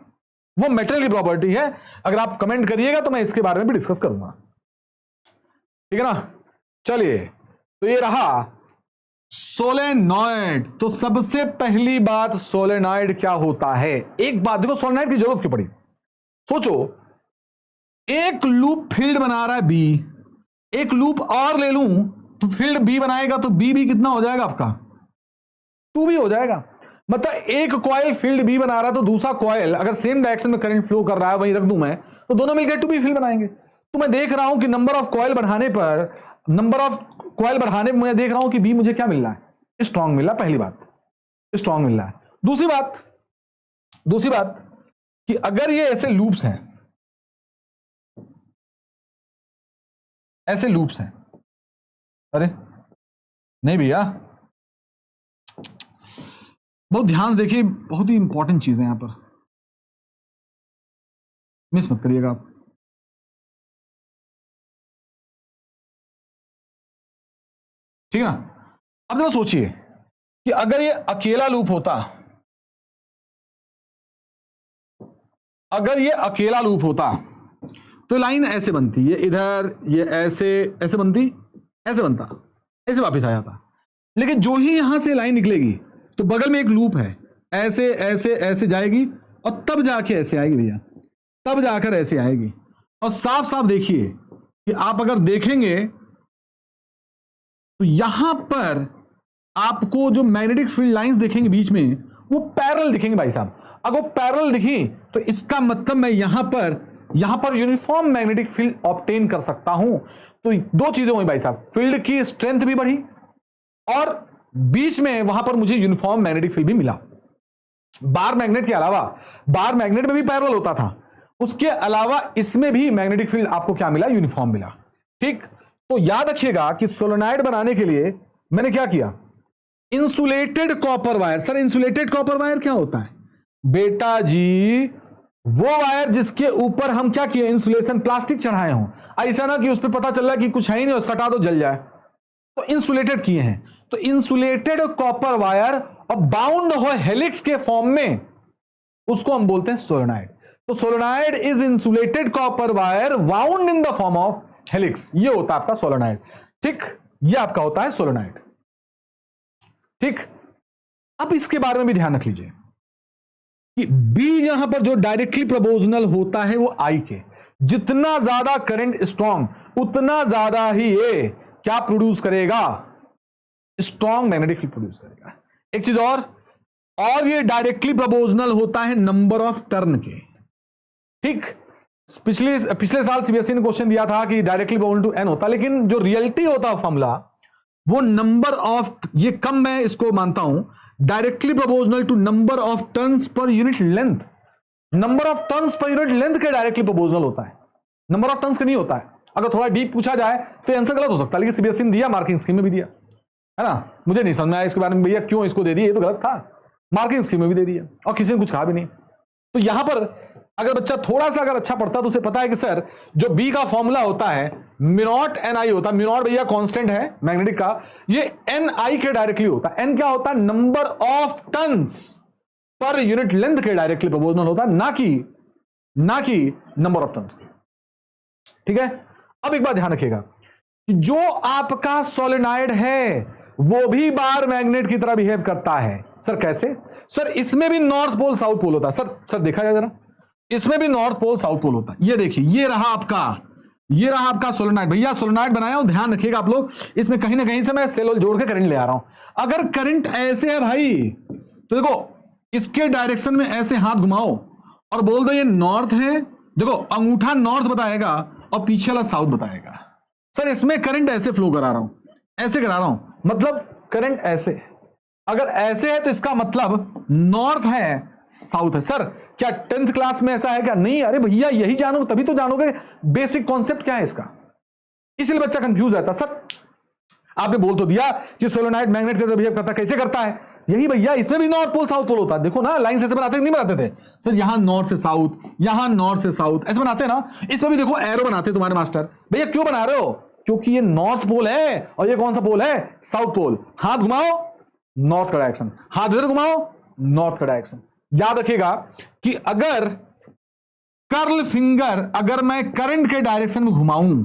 S1: वो मेटल की प्रॉपर्टी है। अगर आप कमेंट करिएगा तो मैं इसके बारे में भी डिस्कस करूंगा, ठीक है ना। चलिए, तो ये रहा सोलेनॉइड। तो सबसे पहली बात, सोलेनॉइड क्या होता है? एक बात देखो, सोलेनॉइड की जरूरत क्यों पड़ी? सोचो, एक लूप फील्ड बना रहा है बी, एक लूप और ले लूं तो फील्ड बी बनाएगा, तो बी भी कितना हो जाएगा आपका? 2B हो जाएगा। मतलब एक कॉइल फील्ड बी बना रहा है तो दूसरा कॉइल अगर सेम डायरेक्शन में करंट फ्लो कर रहा है, वहीं रख दूं मैं, तो दोनों मिलकर 2B फील्ड बनाएंगे। तो मैं देख रहा हूं कि नंबर ऑफ कॉइल बढ़ाने पर, नंबर ऑफ कॉइल बढ़ाने में मैं देख रहा हूं कि बी मुझे क्या मिल रहा है? स्ट्रांग मिल रहा है। पहली बात, स्ट्रांग मिल रहा है। दूसरी बात कि अगर ये ऐसे लूप्स हैं, ऐसे लूप्स हैं, अरे नहीं भैया, बहुत ध्यान से देखिए, बहुत ही इंपॉर्टेंट चीज है यहां पर, मिस मत करिएगा आप। ठीक है ना। अब जरा सोचिए कि अगर ये अकेला लूप होता, अगर ये अकेला लूप होता तो लाइन ऐसे बनती, ये इधर, ये ऐसे ऐसे बनती, ऐसे बनता, ऐसे वापस आ जाता। लेकिन जो ही यहां से लाइन निकलेगी तो बगल में एक लूप है, ऐसे ऐसे ऐसे जाएगी और तब जाके ऐसे आएगी भैया, तब जाकर ऐसे आएगी। और साफ साफ देखिए कि आप अगर देखेंगे तो यहां पर आपको जो मैग्नेटिक फील्ड लाइंस देखेंगे बीच में, वो पैरेलल दिखेंगे भाई साहब। अगर वो पैरेलल दिखी तो इसका मतलब मैं यहां पर यूनिफॉर्म मैग्नेटिक फील्ड ऑब्टेन कर सकता हूं। तो दो चीजें हुई भाई साहब, फील्ड की स्ट्रेंथ भी बढ़ी और बीच में वहां पर मुझे यूनिफॉर्म मैग्नेटिक फील्ड भी मिला। बार मैग्नेट के अलावा, बार मैग्नेट में भी पैरेलल होता था, उसके अलावा इसमें भी मैग्नेटिक फील्ड आपको क्या मिला? यूनिफॉर्म मिला। ठीक, तो याद रखिएगा कि सोलेनॉइड बनाने के लिए मैंने क्या किया? Insulated copper wire. Sir insulated copper wire क्या होता है? बेटा जी, वो वायर जिसके ऊपर हम क्या किए? इंसुलेशन प्लास्टिक चढ़ाए हों। ऐसा ना कि उस पर पता चल रहा कि कुछ है ही नहीं और सटा दो जल जाए, तो इंसुलेटेड किए हैं। तो इंसुलेटेड कॉपर वायर और बाउंड हो हेलिक्स के फॉर्म में, उसको हम बोलते हैं सोलेनॉइड। तो solenoid is insulated copper wire wound in the form of helix. ये होता है आपका सोलेनॉइड। ठीक, ये आपका होता है सोलेनॉइड। ठीक, अब इसके बारे में भी ध्यान रख लीजिए कि बी यहां पर जो डायरेक्टली प्रोपोर्शनल होता है वो आई के, जितना ज्यादा करंट स्ट्रांग उतना ज्यादा ही ये क्या प्रोड्यूस करेगा? स्ट्रांग मैग्नेटिक फील्ड प्रोड्यूस करेगा। एक चीज और ये डायरेक्टली प्रोपोर्शनल होता है नंबर ऑफ टर्न के। ठीक, पिछले साल सीबीएसई ने क्वेश्चन दिया था कि डायरेक्टली प्रोपोर्शनल टू एन होता, लेकिन जो रियलिटी होता है फॉर्मूला वो नंबर ऑफ, ये कम मैं इसको मानता हूं, directly proportional to number of turns per unit length. Number of turns per unit length के डायरेक्टली प्रोपोर्शनल होता है, नंबर ऑफ टर्न्स का नहीं होता है। अगर थोड़ा डीप पूछा जाए तो आंसर गलत हो सकता है, लेकिन सीबीएसई ने दिया, मार्किंग स्कीम में भी दिया है ना। मुझे नहीं समझ में आया इसके बारे में भैया क्यों इसको दे दिया, ये तो गलत था, मार्किंग स्कीम में भी दे दिया और किसी ने कुछ कहा भी नहीं। तो यहां पर अगर बच्चा थोड़ा सा अगर अच्छा पढ़ता तो उसे पता है कि सर जो बी का फॉर्मूला होता है म्यू एन आई होता है। म्यू भैया कांस्टेंट है मैग्नेटिक का, ये एन आई के डायरेक्टली होता है। एन क्या होता है? Number of turns per unit length के डायरेक्टली प्रोपोर्शनल होता है, ना कि नंबर ऑफ टर्न्स के। ठीक है। अब एक बात ध्यान रखिएगा कि जो आपका सोलेनॉइड है वो भी बार मैग्नेट की तरह बिहेव करता है। सर कैसे? सर इसमें भी नॉर्थ पोल साउथ पोल होता है। सर देखा जाए जरा, इसमें भी नॉर्थ पोल साउथ पोल होता है। ये देखिए, ये रहा आपका सोलेनॉइड। भैया सोलेनॉइड बनाया हूं, ध्यान रखिएगा आप लोग, इसमें कहीं ना कहीं से मैं सेल जोड़ के करंट ले आ रहा हूं। अगर करंट ऐसे है भाई, तो देखो इसके डायरेक्शन में ऐसे हाथ घुमाओ और बोल दो ये नॉर्थ है। देखो अंगूठा नॉर्थ बताएगा और पीछे वाला साउथ बताएगा। सर इसमें करंट ऐसे फ्लो करा रहा हूं, ऐसे करा रहा हूं, मतलब करंट ऐसे। अगर ऐसे है तो इसका मतलब नॉर्थ है साउथ है। सर क्या 10th क्लास में ऐसा है क्या? नहीं। अरे भैया यही जानो तभी तो जानोगे बेसिक कॉन्सेप्ट क्या है इसका, इसलिए बच्चा कंफ्यूज रहता। सर आपने बोल तो दिया कि सोलेनॉइड मैग्नेट की तरह बिहेव करता है, कैसे करता है? यही भैया, इसमें भी नॉर्थ पोल साउथ पोल होता है। देखो ना लाइन से ऐसे बनाते नहीं बनाते थे सर, यहां नॉर्थ से साउथ, यहां नॉर्थ से साउथ, ऐसे बनाते हैं ना। इसमें भी देखो एरो बनाते तुम्हारे मास्टर। भैया क्यों बना रहे हो? क्योंकि ये नॉर्थ पोल है और ये कौन सा पोल है? South pole. हाथ घुमाओ नॉर्थ का डायरेक्शन, हाथ इधर घुमाओ नॉर्थ का डायरेक्शन। याद रखिएगा कि अगर कर्ल फिंगर अगर मैं करंट के डायरेक्शन में घुमाऊं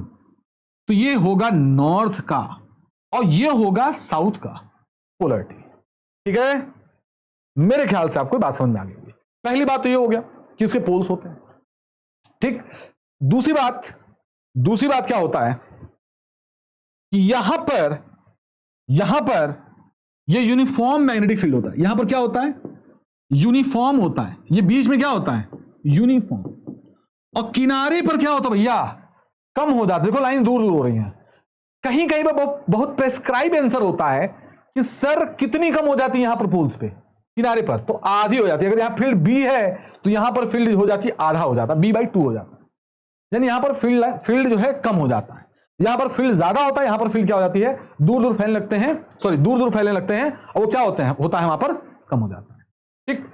S1: तो ये होगा नॉर्थ का और ये होगा साउथ का पोलरिटी। ठीक है, मेरे ख्याल से आपको बात समझ में आ गई होगी। पहली बात तो ये हो गया कि उसके पोल्स होते हैं। ठीक, दूसरी बात क्या होता है कि यहां पर ये यूनिफॉर्म मैग्नेटिक फील्ड होता है। यहां पर क्या होता है? यूनिफॉर्म होता है। ये बीच में क्या होता है? यूनिफॉर्म। और किनारे पर क्या होता है भैया? कम हो जाता है। देखो लाइन दूर दूर हो रही है। कहीं कहीं पर बहुत प्रेस्क्राइब आंसर होता है कि सर कितनी कम हो जाती है यहां पर पोल्स पे, किनारे पर तो आधी हो जाती है। अगर यहां फील्ड बी है तो यहां पर फील्ड हो जाती है आधा हो जाता है, b/2 हो जाता है। यानी यहां पर फील्ड जो है कम हो जाता है। यहां पर फील्ड ज्यादा होता है, यहां पर फील्ड क्या हो जाती है? दूर दूर फैलने लगते हैं और वो क्या होता है वहां पर कम हो जाता है। ठीक,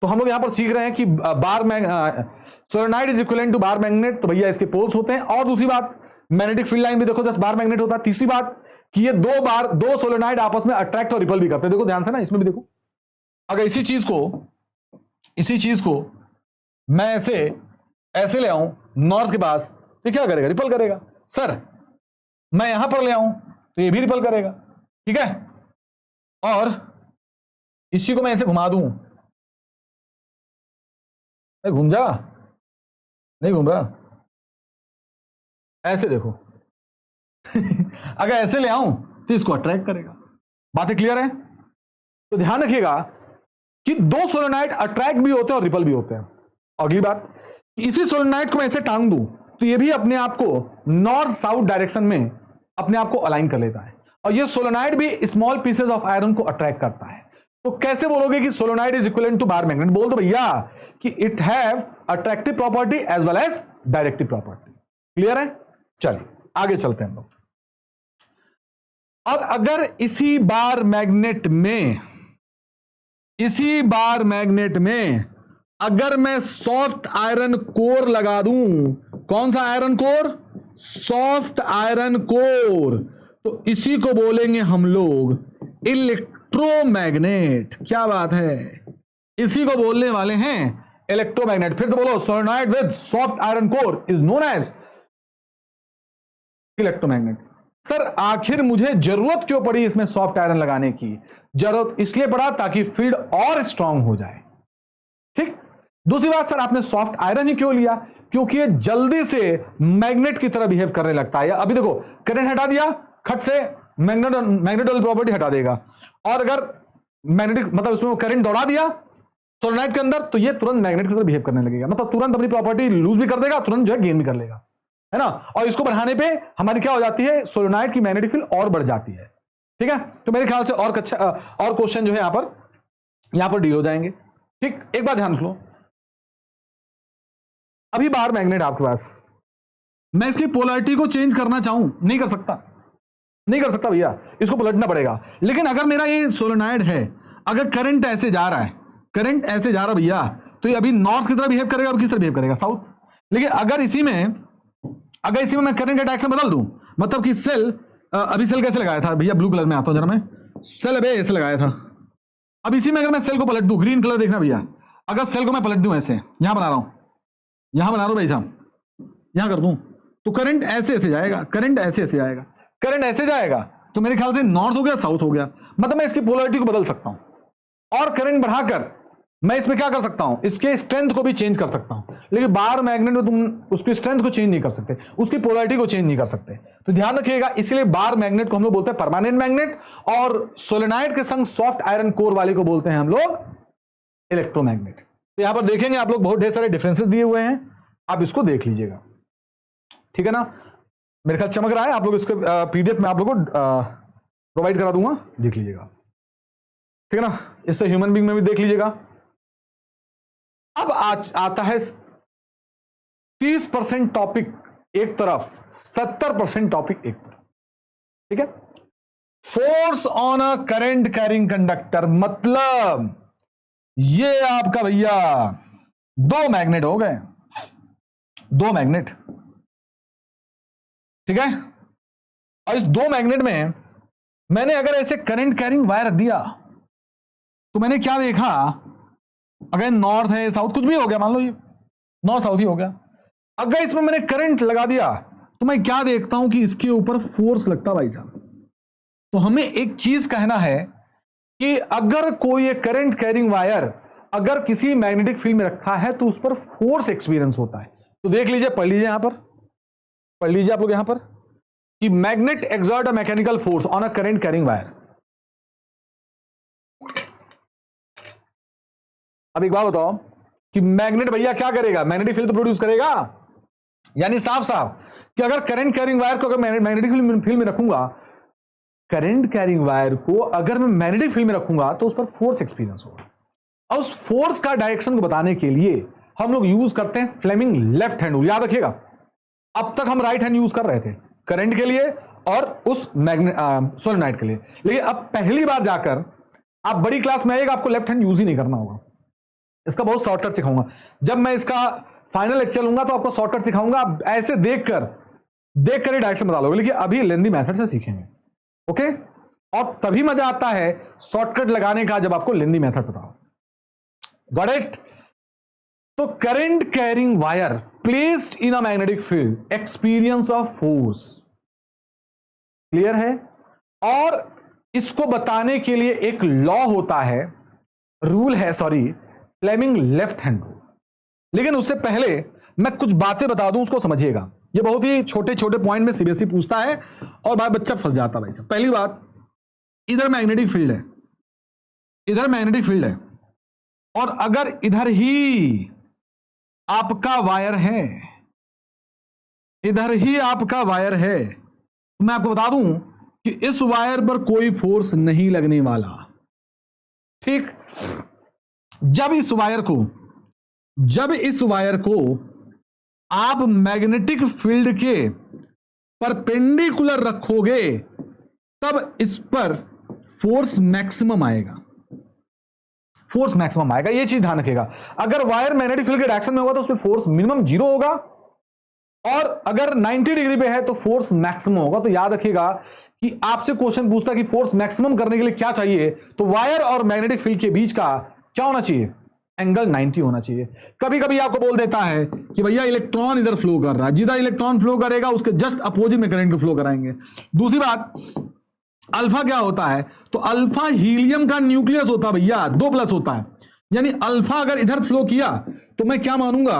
S1: तो हम लोग यहां पर सीख रहे हैं कि solenoid is equivalent to bar magnet, तो भैया इसके पोल्स होते हैं। और दूसरी बात, मैग्नेटिक फील्ड लाइन भी देखो जस्ट बार मैग्नेट होता है। तीसरी बात कि ये दो सोलेनॉइड आपस में अट्रैक्ट और रिपल भी करते हैं। देखो ध्यान से ना, इसमें भी देखो, अगर इसी चीज को मैं ऐसे ले आऊं नॉर्थ के पास तो क्या करेगा? रिपल करेगा। सर मैं यहां पर ले आऊं तो ये भी रिपल करेगा। ठीक है, और इसी को मैं ऐसे घुमा दूं, घूम जा, नहीं घूम रहा, ऐसे देखो अगर ऐसे ले आऊं तो इसको अट्रैक्ट करेगा। बातें क्लियर है? तो ध्यान रखिएगा कि दो सोलेनॉइड अट्रैक्ट भी होते हैं और रिपल भी होते हैं। अगली बात, इसी सोलेनॉइड को मैं ऐसे टांग दूं तो ये भी अपने आप को नॉर्थ साउथ डायरेक्शन में अपने आप को अलाइन कर लेता है। और ये सोलेनॉइड भी स्मॉल पीसेस ऑफ आयरन को अट्रैक्ट करता है। तो कैसे बोलोगे कि solenoid is equivalent to bar magnet? बोल दो भैया कि it have attractive property as well as directive property. Clear है? चलिए आगे चलते हैं हम लोग। और अगर इसी बार मैग्नेट में अगर मैं सॉफ्ट आयरन कोर लगा दूं, कौन सा iron core? Soft iron core, तो इसी को बोलेंगे हम लोग इलेक्ट्रोमैग्नेट। क्या बात है, इसी को बोलने वाले हैं इलेक्ट्रोमैग्नेट। फिर से बोलो, solenoid with soft iron core is known as electromagnet. Sir आखिर मुझे जरूरत क्यों पड़ी इसमें सॉफ्ट आयरन लगाने की? जरूरत इसलिए पड़ा ताकि फील्ड और स्ट्रांग हो जाए। ठीक, दूसरी बात, सर आपने सॉफ्ट आयरन ही क्यों लिया? क्योंकि ये जल्दी से मैग्नेट की तरह बिहेव करने लगता है। अभी देखो करंट हटा दिया, खट से मैग्नेट वाली प्रॉपर्टी हटा देगा। और अगर मैग्नेटिक मतलब उसमें करंट दौड़ा दिया सोलेनॉइड के अंदर तो ये तुरंत मैग्नेट की तरह बिहेव करने लगेगा। मतलब तुरंत अपनी प्रॉपर्टी लूज भी कर देगा, तुरंत जो है गेन भी कर लेगा, है ना। और इसको बढ़ाने पे हमारी क्या हो जाती है? सोलेनॉइड की मैग्नेटिक फील्ड और बढ़ जाती है। ठीक है, तो मेरे ख्याल से और क्वेश्चन जो है यहां पर डील हो जाएंगे। ठीक, एक बात ध्यान रख लो, अभी बार मैग्नेट आपके पास, मैं इसकी पोलैरिटी को चेंज करना चाहूं, नहीं कर सकता भैया, इसको पलटना पड़ेगा। लेकिन अगर मेरा ये सोलेनॉइड है, अगर करंट ऐसे जा रहा है भैया, तो ये अभी नॉर्थ की तरह बिहेव करेगा, अब किस तरह बिहेव करेगा? साउथ। लेकिन अगर इसी में मैं करंट का डायरेक्शन बदल दूं, मतलब कि सेल अभी सेल कैसे लगाया था भैया? ब्लू कलर में आता हूं जरा मैं, सेल अभी ऐसे लगाया था। अब इसी में अगर मैं सेल को पलट दूं, ग्रीन कलर देखना भैया, अगर सेल को मैं पलट दूं ऐसे, यहां बना रहा हूं भाई साहब, यहां कर दूं तो करंट ऐसे ऐसे जाएगा, करंट ऐसे ऐसे जाएगा, करंट ऐसे जाएगा, तो मेरे ख्याल से नॉर्थ हो गया, साउथ हो गया, मतलब मैं इसकी पोलैरिटी को बदल सकता हूं और करंट बढ़ाकर मैं इसमें क्या कर सकता हूं, इसके स्ट्रेंथ को भी चेंज कर सकता हूं। लेकिन बार मैग्नेट में तुम उसकी स्ट्रेंथ को चेंज नहीं कर सकते, उसकी पोलैरिटी को चेंज नहीं कर सकते। तो ध्यान रखिएगा, इसलिए बार मैग्नेट को हम लोग बोलते हैं परमानेंट मैग्नेट, और सोलेनाइड के संग सॉफ्ट आयरन कोर वाले को बोलते हैं हम लोग इलेक्ट्रोमैग्नेट। तो यहां पर देखेंगे आप लोग बहुत ढेर सारे डिफरेंसेस दिए हुए हैं, आप इसको देख लीजिएगा, ठीक है ना। मेरे ख्याल चमक रहा है, आप लोग इसके पीडीएफ में आप लोग को प्रोवाइड करा दूंगा, देख लीजिएगा, ठीक है ना। इससे ह्यूमन बीइंग में भी देख लीजिएगा। अब आज आता है 30% टॉपिक एक तरफ, 70% टॉपिक एक तरफ, ठीक है। Force on a current carrying conductor, मतलब ये आपका भैया दो मैग्नेट हो गए, दो मैग्नेट, ठीक है। और इस दो मैग्नेट में मैंने अगर ऐसे करंट कैरिंग वायर रख दिया तो मैंने क्या देखा, अगर नॉर्थ है साउथ कुछ भी हो गया, मान लो ये नॉर्थ साउथ ही हो गया, अगर इसमें मैंने करंट लगा दिया तो मैं क्या देखता हूं कि इसके ऊपर फोर्स लगता भाई साहब। तो हमें एक चीज कहना है कि अगर कोई एक करंट कैरिंग वायर अगर किसी मैग्नेटिक फील्ड में रखा है तो उस पर फोर्स एक्सपीरियंस होता है। तो देख लीजिए, पढ़ लीजिए, यहां पर पढ़ लीजिए आप लोग यहां पर कि magnet exert a mechanical force on a current carrying wire. अब एक बात बताओ कि मैग्नेट भैया क्या करेगा, मैग्नेटिक फील्ड तो प्रोड्यूस करेगा, यानी साफ साफ कि अगर करंट कैरिंग वायर को अगर मैग्नेटिक फील्ड में रखूंगा, करंट कैरिंग वायर को अगर मैं मैग्नेटिक फील्ड में रखूंगा तो उस पर फोर्स एक्सपीरियंस होगा। और उस फोर्स का डायरेक्शन को बताने के लिए हम लोग यूज करते हैं फ्लेमिंग लेफ्ट हैंड रूल। याद रखिएगा, अब तक हम राइट हैंड यूज कर रहे थे करंट के लिए और उस सोलेनोइड के लिए, लेकिन अब पहली बार जाकर आप बड़ी क्लास में आएगा, आपको लेफ्ट हैंड यूज ही नहीं करना होगा। इसका बहुत शॉर्टकट सिखाऊंगा, जब मैं इसका फाइनल लेक्चर लूंगा तो आपको शॉर्टकट सिखाऊंगा, आप ऐसे देखकर ही डायरेक्शन बता लोगे, लेकिन अभी लेंदी मेथड से सीखेंगे, ओके। और तभी मजा आता है शॉर्टकट लगाने का जब आपको लेंदी मेथड पता हो। Got it. तो current carrying wire placed in a magnetic field experience of force, clear है। और इसको बताने के लिए एक लॉ होता है, रूल है, sorry, Fleming left hand rule. लेकिन उससे पहले मैं कुछ बातें बता दूं, उसको समझिएगा। ये बहुत ही छोटे छोटे पॉइंट में सीबीएसई पूछता है और भाई बच्चा फंस जाता है भाई साहब। पहली बात, इधर मैग्नेटिक फील्ड है, इधर मैग्नेटिक फील्ड है, और अगर इधर ही आपका वायर है, इधर ही आपका वायर है, तो मैं आपको बता दूं कि इस वायर पर कोई फोर्स नहीं लगने वाला, ठीक। जब इस वायर को आप मैग्नेटिक फील्ड के परपेंडिकुलर रखोगे तब इस पर फोर्स मैक्सिमम आएगा, फोर्स मैक्सिमम आएगा। ये चीज ध्यान रखिएगा। अगर वायर मैग्नेटिक फील्ड के डायरेक्शन में होगा तो उसमें फोर्स मिनिमम 0 होगा, और अगर 90 डिग्री पे है तो फोर्स मैक्सिमम होगा। तो याद रखिएगा कि आपसे क्वेश्चन पूछता है कि फोर्स मैक्सिमम करने के लिए क्या चाहिए, तो वायर और मैग्नेटिक फील्ड के बीच का क्या होना चाहिए, एंगल 90 होना चाहिए। कभी कभी आपको बोल देता है कि भैया इलेक्ट्रॉन इधर फ्लो कर रहा है, जिधर इलेक्ट्रॉन फ्लो करेगा उसके जस्ट अपोजिट में करंट को फ्लो कराएंगे। दूसरी बात, अल्फा क्या होता है, तो अल्फा हीलियम का न्यूक्लियस होता है भैया, 2+ होता है, यानी अल्फा अगर इधर फ्लो किया तो मैं क्या मानूंगा,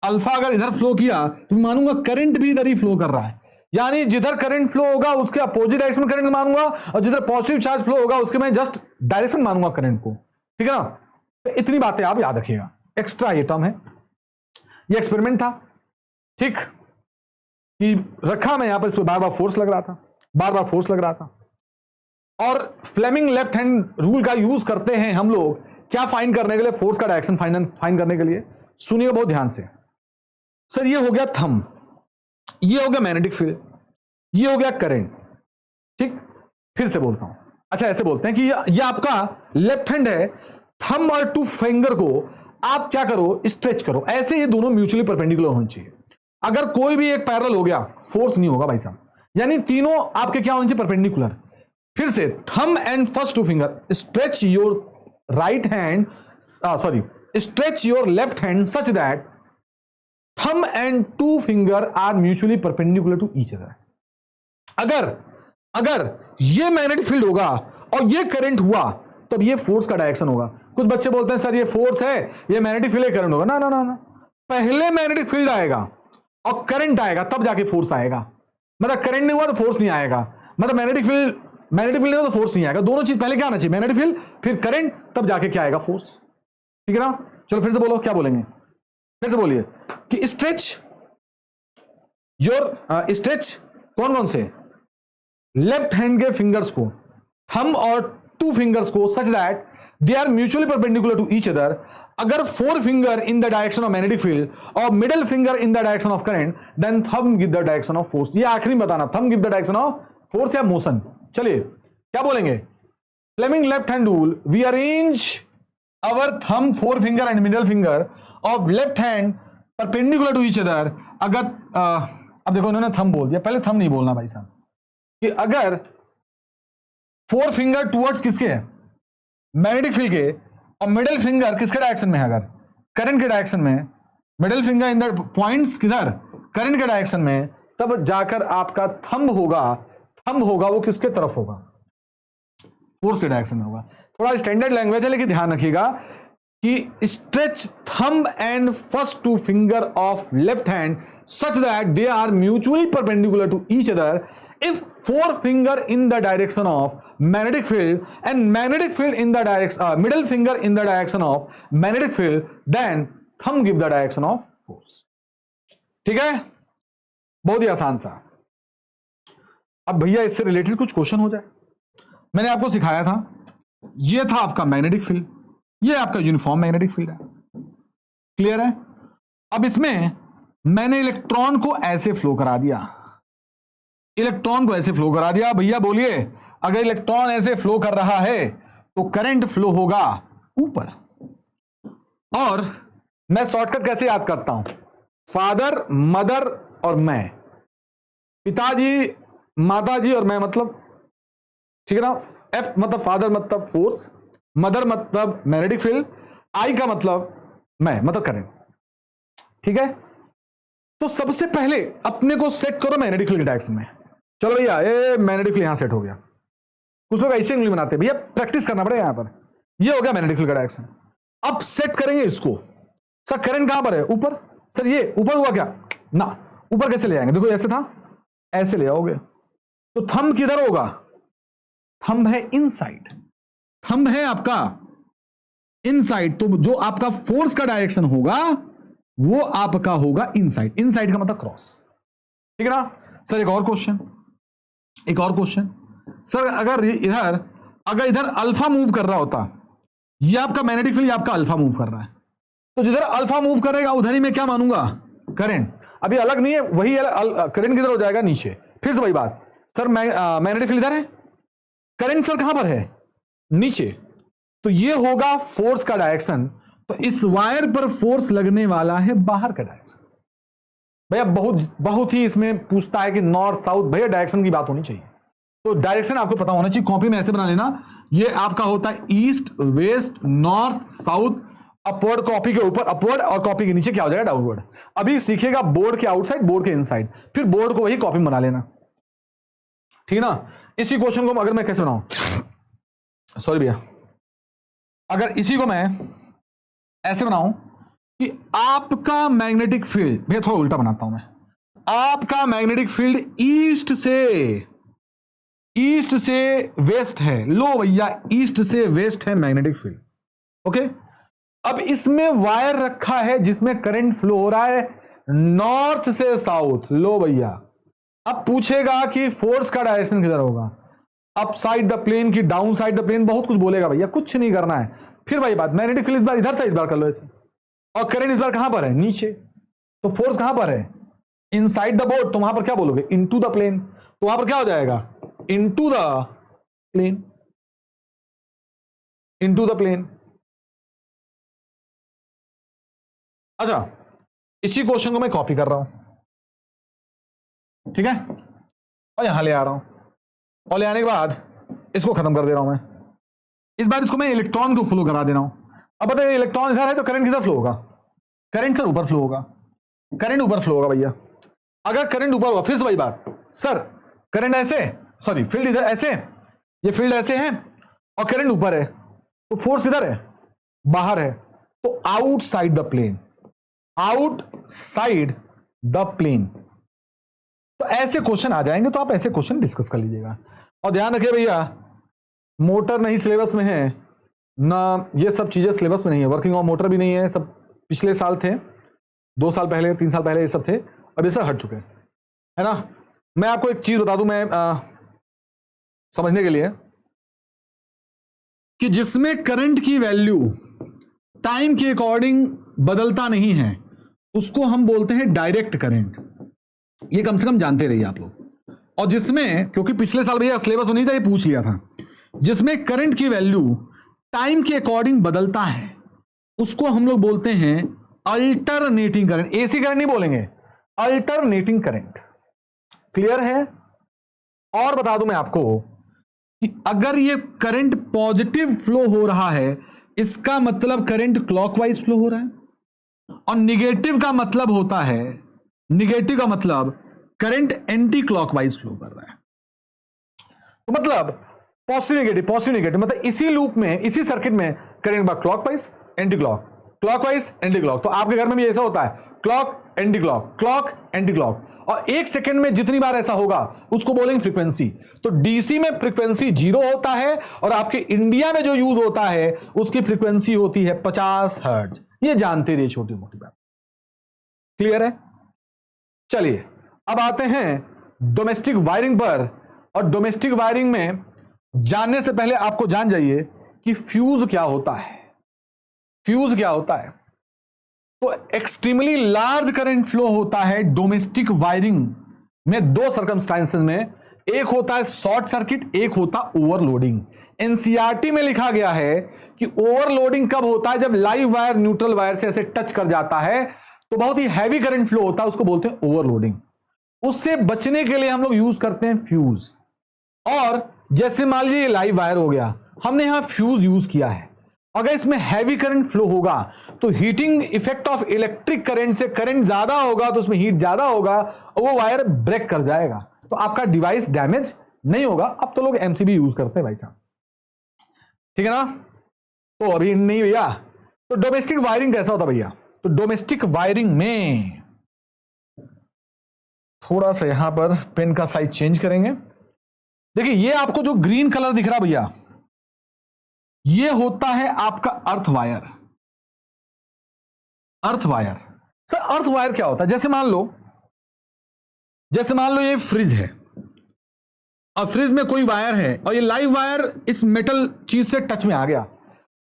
S1: अल्फा अगर इधर फ्लो किया तो मैं मानूंगा करंट भी इधर ही फ्लो कर रहा है, यानी जिधर करंट फ्लो होगा उसके अपोजिट डायरेक्शन में करंट मानूंगा, और जिधर पॉजिटिव चार्ज फ्लो होगा उसके मैं जस्ट डायरेक्शन मानूंगा करंट को, ठीक है ना। तो इतनी बातें आप याद रखिएगा, एक्स्ट्रा ये टर्म है, ये एक्सपेरिमेंट था, ठीक, कि रखा मैं यहां पर, इस पर बार बार फोर्स लग रहा था, बार बार फोर्स लग रहा था। और फ्लेमिंग लेफ्ट हैंड रूल का यूज करते हैं हम लोग क्या फाइंड करने के लिए, फोर्स का डायरेक्शन फाइंड करने के लिए। सुनिएगा बहुत ध्यान से। सर ये हो गया थंब, ये हो गया मैग्नेटिक फील्ड, ये हो गया करंट, ठीक। फिर से बोलता हूं, अच्छा ऐसे बोलते हैं कि ये आपका लेफ्ट हैंड है, थंब और 2 फिंगर को आप क्या करो, स्ट्रेच करो, ऐसे ये दोनों म्यूचुअली परपेंडिकुलर होने चाहिए। अगर कोई भी एक पैरेलल हो गया, फोर्स नहीं होगा भाई साहब, यानी तीनों आपके क्या होने चाहिए, परपेंडिकुलर। फिर से thumb and first 2 finger, stretch your right hand, stretch your left hand such that thumb and two finger are mutually perpendicular to each other. अगर ये मैग्नेटिक फील्ड होगा और ये करंट हुआ तब ये फोर्स का डायरेक्शन होगा। कुछ बच्चे बोलते हैं सर ये फोर्स है, ये मैग्नेटिक फील्ड है, करंट होगा। ना ना ना ना, पहले मैग्नेटिक फील्ड आएगा और करंट आएगा तब जाके फोर्स आएगा। मतलब करंट नहीं हुआ तो फोर्स नहीं आएगा, मतलब मैग्नेटिक फील्ड नहीं हुआ तो फोर्स नहीं आएगा। दोनों चीज पहले क्या आना चाहिए, मैग्नेटिक फील्ड फिर करंट, तब जाके क्या आएगा, फोर्स। ठीक है ना? चलो फिर से बोलो, क्या बोलेंगे, फिर से बोलिए कि स्ट्रेच योर स्ट्रेच कौन कौन से लेफ्ट हैंड के फिंगर्स को, थंब और टू फिंगर्स को such that they are mutually perpendicular to each other. अगर fore finger in the direction of magnetic field और middle finger in the direction of current, then thumb give the direction of force. ये आखिरी बताना, thumb give the direction of force या motion. चलिए क्या बोलेंगे, Fleming left hand rule, we arrange our thumb, four finger and middle finger of left hand perpendicular to each other. अगर अब देखो इन्होंने थंब बोल दिया, पहले थंब नहीं बोलना भाई साहब, कि अगर फोर फिंगर टुवर्ड्स किसके है, मैग्नेटिक फील्ड के, और मिडिल फिंगर किसके डायरेक्शन में है, अगर करंट के डायरेक्शन में, middle finger in the points किधर, करंट के डायरेक्शन में, तब जाकर आपका थंब होगा वो किसके तरफ होगा, फोर्स के डायरेक्शन में होगा। थोड़ा स्टैंडर्ड लैंग्वेज है लेकिन ध्यान रखिएगा कि stretch thumb and first two finger of left hand such that they are mutually perpendicular to each other. If four finger in the direction of magnetic field and magnetic field in the direction, middle finger in the direction of magnetic field, then thumb give the direction of force. ठीक है, बहुत ही आसान सा। अब भैया इससे related कुछ question हो जाए। मैंने आपको सिखाया था, ये था आपका मैग्नेटिक फील्ड, ये आपका यूनिफॉर्म मैग्नेटिक फील्ड है, क्लियर है? अब इसमें मैंने इलेक्ट्रॉन को ऐसे फ्लो करा दिया, भैया बोलिए अगर इलेक्ट्रॉन ऐसे फ्लो कर रहा है तो करंट फ्लो होगा ऊपर। और मैं शॉर्टकट कैसे याद करता हूं, फादर, मदर और मैं, पिताजी, माताजी और मैं, मतलब ठीक है ना। एफ मतलब फादर मतलब फोर्स, मदर मतलब मैग्नेटिक फील्ड, आई का मतलब मैं मतलब करंट। ठीक है, तो सबसे पहले अपने को सेट करो मैग्नेटिक फील्ड के डायरेक्शन में। चलो भैया ये मैग्नेटिक फील्ड यहां सेट हो गया। कुछ लोग ऐसे उंगली बनाते हैं, भैया प्रैक्टिस करना पड़ेगा। यहां पर ये हो गया मैग्नेटिक फील्ड का डायरेक्शन। अब सेट करेंगे इसको, सर करंट कहां पर है, ऊपर। सर ये ऊपर हुआ क्या, ना ऊपर कैसे ले आएंगे, देखो ऐसे था, ऐसे ले आओगे। तो थंब किधर होगा, थंब है इनसाइड, थंब है आपका इनसाइड। तो जो आपका फोर्स का डायरेक्शन होगा वो आपका होगा इनसाइड। इनसाइड का मतलब क्रॉस, ठीक है ना। सर एक और क्वेश्चन, सर अगर इधर अल्फा मूव कर रहा होता, ये आपका मैग्नेटिक फील्ड, आपका अल्फा मूव कर रहा है, तो जिधर अल्फा मूव करेगा उधर ही मैं क्या मानूंगा, करंट। अभी अलग नहीं है, वही करंट किधर हो जाएगा, नीचे। फिर से वही बात, सर मैग्नेटिक फील्ड इधर है, करंट सर कहां पर है, नीचे। तो ये होगा फोर्स का डायरेक्शन। तो इस वायर पर फोर्स लगने वाला है बाहर का डायरेक्शन। भैया बहुत ही इसमें पूछता है कि नॉर्थ साउथ, भैया डायरेक्शन की बात होनी चाहिए, तो डायरेक्शन आपको पता होना चाहिए। कॉपी में ऐसे बना लेना, ये आपका होता है east, west, north, south, upward copy के ऊपर अपवर्ड, और कॉपी के नीचे क्या हो जाएगा, डाउनवर्ड। अभी सीखेगा बोर्ड के आउटसाइड, बोर्ड के इनसाइड, फिर बोर्ड को वही कॉपी में बना लेना, ठीक है ना। इसी क्वेश्चन को अगर मैं कैसे बनाऊं, सॉरी भैया, अगर इसी को मैं ऐसे बनाऊं कि आपका मैग्नेटिक फील्ड, भैया थोड़ा उल्टा बनाता हूं मैं, आपका मैग्नेटिक फील्ड ईस्ट से वेस्ट है। लो भैया ईस्ट से वेस्ट है मैग्नेटिक फील्ड, ओके। अब इसमें वायर रखा है जिसमें करंट फ्लो हो रहा है नॉर्थ से साउथ। लो भैया, अब पूछेगा कि फोर्स का डायरेक्शन किधर होगा, अप साइड द प्लेन की डाउन साइड द प्लेन, बहुत कुछ बोलेगा भैया, कुछ नहीं करना है। फिर वही बात, मैग्नेटिक फील्ड इस बार इधर था, इस बार कर लो ऐसे, और करंट इस बार कहां पर है, नीचे। तो फोर्स कहां पर है, इनसाइड द बोर्ड, तो वहां पर क्या बोलोगे, इनटू द प्लेन। तो वहां पर क्या हो जाएगा, into the plane, into the plane. अच्छा, इसी क्वेश्चन को मैं कॉपी कर रहा हूं, ठीक है, और यहां ले आ रहा हूं, और ले आने के बाद इसको खत्म कर दे रहा हूं मैं। इस बार इसको मैं इलेक्ट्रॉन को फ्लो करा दे रहा हूं। अब बताइए इलेक्ट्रॉन इधर है तो करंट किधर फ्लो होगा, करंट सर ऊपर फ्लो होगा। करंट ऊपर फ्लो होगा भैया। अगर करंट ऊपर हुआ, फिर से वही बात, सर करंट ऐसे, सॉरी फील्ड इधर ऐसे, ये फील्ड ऐसे है और करंट ऊपर है, तो फोर्स इधर है, बाहर है, तो outside the plane, outside the plane. तो ऐसे क्वेश्चन आ जाएंगे, तो आप ऐसे क्वेश्चन डिस्कस कर लीजिएगा। और ध्यान रखिए भैया, मोटर नहीं सिलेबस में है ना, ये सब चीजें सिलेबस में नहीं है, वर्किंग ऑन मोटर भी नहीं है, सब पिछले साल थे, 2 साल पहले 3 साल पहले ये सब थे, अब ये सब हट चुके हैं, है ना। मैं आपको एक चीज बता दूं, मैं समझने के लिए, कि जिसमें करंट की वैल्यू टाइम के अकॉर्डिंग बदलता नहीं है उसको हम बोलते हैं डायरेक्ट करंट। ये कम से कम जानते रहिए आप लोग। और जिसमें, क्योंकि पिछले साल भैया सिलेबस नहीं था, ये पूछ लिया था, जिसमें करंट की वैल्यू टाइम के अकॉर्डिंग बदलता है उसको हम लोग बोलते हैं अल्टरनेटिंग करंट। एसी करंट नहीं बोलेंगे, अल्टरनेटिंग करंट। क्लियर है। और बता दूं मैं आपको कि अगर ये करंट पॉजिटिव फ्लो हो रहा है, इसका मतलब करंट क्लॉकवाइज फ्लो हो रहा है, और निगेटिव का मतलब होता है, निगेटिव का मतलब करंट एंटी क्लॉकवाइज फ्लो कर रहा है। तो मतलब पॉजिटिव नेगेटिव, पॉजिटिव नेगेटिव, मतलब इसी लूप में, इसी सर्किट में करंट बार clockwise anti clock, clockwise anti clock. तो आपके घर में भी ऐसा होता है, clock anti clock, clock anti clock, और 1 सेकंड में जितनी बार ऐसा होगा उसको बोलेंगे फ्रीक्वेंसी। तो डीसी में फ्रीक्वेंसी 0 होता है, और आपके इंडिया में जो यूज होता है उसकी फ्रीक्वेंसी होती है 50 हर्ट्ज। ये जानते रहिए, छोटी मोटी बात। क्लियर है। चलिए अब आते हैं डोमेस्टिक वायरिंग पर। और डोमेस्टिक वायरिंग में जानने से पहले आपको जान जाइए कि फ्यूज क्या होता है। फ्यूज क्या होता है? तो एक्सट्रीमली लार्ज करंट फ्लो होता है डोमेस्टिक वायरिंग में 2 सर्कमस्टांसेस में। एक होता है शॉर्ट सर्किट, एक होता ओवरलोडिंग। एनसीईआरटी में लिखा गया है कि ओवरलोडिंग कब होता है? जब लाइव वायर न्यूट्रल वायर से ऐसे टच कर जाता है तो बहुत ही हैवी करंट फ्लो होता है, उसको बोलते हैं ओवरलोडिंग। उससे बचने के लिए हम लोग यूज करते हैं फ्यूज। और जैसे मान लीजिए लाइव वायर हो गया, हमने यहां फ्यूज यूज किया है। अगर इसमें हैवी करंट फ्लो होगा तो heating effect of electric current से करंट ज्यादा होगा, तो उसमें हीट ज्यादा होगा और वो वायर ब्रेक कर जाएगा, तो आपका डिवाइस डैमेज नहीं होगा। अब तो लोग एमसीबी यूज करते हैं भाई साहब, ठीक है ना। तो अभी नहीं भैया। तो डोमेस्टिक वायरिंग कैसा होता भैया? तो डोमेस्टिक वायरिंग में थोड़ा सा यहां पर पेन का साइज चेंज करेंगे। देखिए ये आपको जो ग्रीन कलर दिख रहा भैया, ये होता है आपका earth wire. Earth wire. Sir earth wire क्या होता है? जैसे मान लो ये फ्रिज है और फ्रिज में कोई वायर है और ये लाइव वायर इस मेटल चीज से टच में आ गया।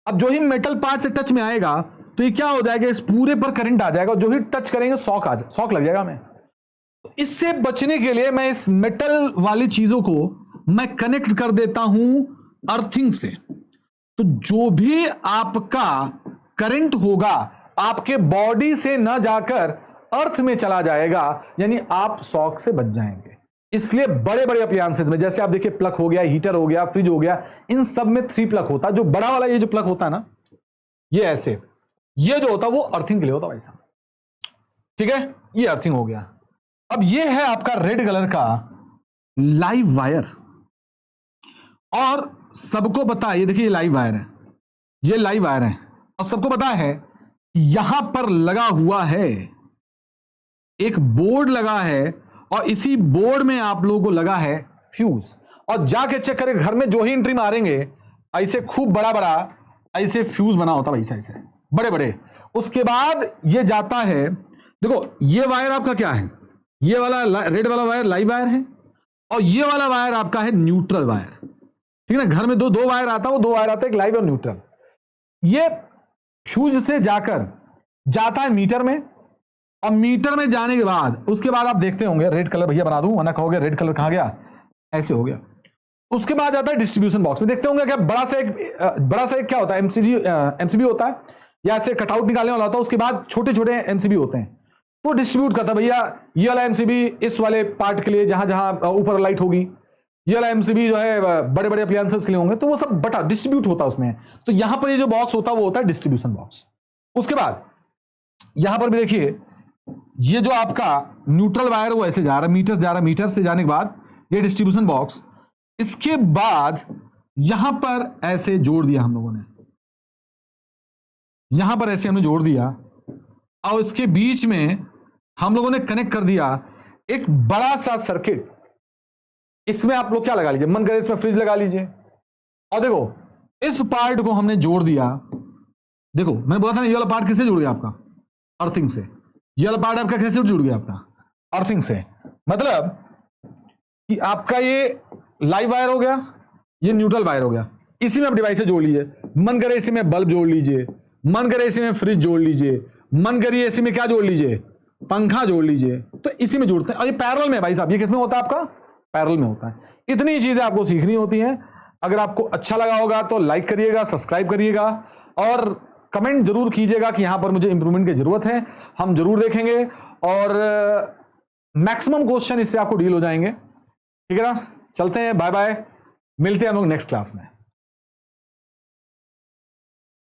S1: अब जो ही मेटल पार्ट से टच में आएगा तो ये क्या हो जाएगा? इस पूरे पर करंट आ जाएगा, जो ही टच करेंगे शॉक लग जाएगा हमें। तो इससे बचने के लिए मैं इस मेटल वाली चीजों को मैं कनेक्ट कर देता हूं अर्थिंग से। तो जो भी आपका करंट होगा आपके बॉडी से न जाकर अर्थ में चला जाएगा, यानी आप शॉक से बच जाएंगे। इसलिए बड़े बड़े अप्लायंसेस में, जैसे आप देखिए प्लग हो गया, हीटर हो गया, फ्रिज हो गया, इन सब में 3 प्लग होता है। जो बड़ा वाला ये जो प्लग होता है ना, ये ऐसे, ये जो होता है वो अर्थिंग के लिए होता है भाई साहब, ठीक है। ये अर्थिंग हो गया। अब ये है आपका रेड कलर का लाइव वायर। और सबको पता है, ये देखिए ये लाइव वायर है, ये लाइव वायर है, और सबको पता है यहां पर लगा हुआ है एक बोर्ड लगा है, और इसी बोर्ड में आप लोगों को लगा है फ्यूज। और जाके चेक करें घर में, जो ही एंट्री मारेंगे ऐसे खूब बड़ा बड़ा ऐसे फ्यूज बना होता है वैसा, ऐसे बड़े बड़े। उसके बाद ये जाता है, देखो ये वायर आपका क्या है, ये वाला रेड वाला वायर लाइव वायर है, और ये वाला वायर आपका है न्यूट्रल वायर, ठीक है ना। घर में दो वायर आता है, वो 2 वायर आता है, एक लाइव और न्यूट्रल। ये फ्यूज से जाकर जाता है मीटर में, और मीटर में जाने के बाद उसके बाद आप देखते होंगे, रेड कलर भैया बना दूं वरना कहोगे रेड कलर कहां गया, ऐसे हो गया। उसके बाद जाता है डिस्ट्रीब्यूशन बॉक्स में। देखते होंगे क्या बड़ा सा एक क्या होता है, एमसीबी होता है, या ऐसे कटआउट निकालने वाला होता है। उसके बाद छोटे छोटे एमसीबी होते हैं, तो डिस्ट्रीब्यूट करता है भैया। ये वाला एमसीबी इस वाले पार्ट के लिए, जहां जहां ऊपर लाइट होगी, ये वाला एमसीबी जो है बड़े बड़े अप्लायंसेस के लिए होंगे, तो वो सब बटा डिस्ट्रीब्यूट होता है उसमें। तो यहां पर ये जो बॉक्स होता है वो होता है डिस्ट्रीब्यूशन बॉक्स। उसके बाद यहां पर भी देखिए ये जो आपका न्यूट्रल वायर वो ऐसे जा रहा है, मीटर जा रहा है, मीटर से जाने के बाद ये डिस्ट्रीब्यूशन बॉक्स, इसके बाद यहां पर ऐसे जोड़ दिया हम लोगों ने, यहां पर ऐसे हमने जोड़ दिया और इसके बीच में हम लोगों ने कनेक्ट कर दिया एक बड़ा सा सर्किट। इसमें आप लोग क्या लगा लीजिए, मन करे इसमें फ्रिज लगा लीजिए। और देखो इस पार्ट को हमने जोड़ दिया, देखो मैंने बोला था ना ये वाला पार्ट किससे जुड़ गया आपका, अर्थिंग से। ये वाला पार्ट आपका कैसे जुड़ गया आपका, अर्थिंग से। मतलब कि आपका ये लाइव वायर हो गया, ये न्यूट्रल वायर हो गया, इसी में आप डिवाइस से जोड़ लीजिए। मन करे इसी में बल्ब जोड़ लीजिए, मन करे इसी में फ्रिज जोड़ लीजिए, मन करिए इसी में क्या जोड़ लीजिए, पंखा जोड़ लीजिए। तो इसी में जोड़ते हैं और ये पैरेलल में भाई साहब, ये किसमें होता है आपका, पैरेलल में होता है। इतनी चीजें आपको सीखनी होती हैं। अगर आपको अच्छा लगा होगा तो लाइक करिएगा, सब्सक्राइब करिएगा और कमेंट जरूर कीजिएगा कि यहां पर मुझे इंप्रूवमेंट की जरूरत है, हम जरूर देखेंगे और मैक्सिमम क्वेश्चन इससे आपको डील हो जाएंगे। ठीक है ना, चलते हैं, बाय बाय, मिलते हैं हम लोग नेक्स्ट क्लास में।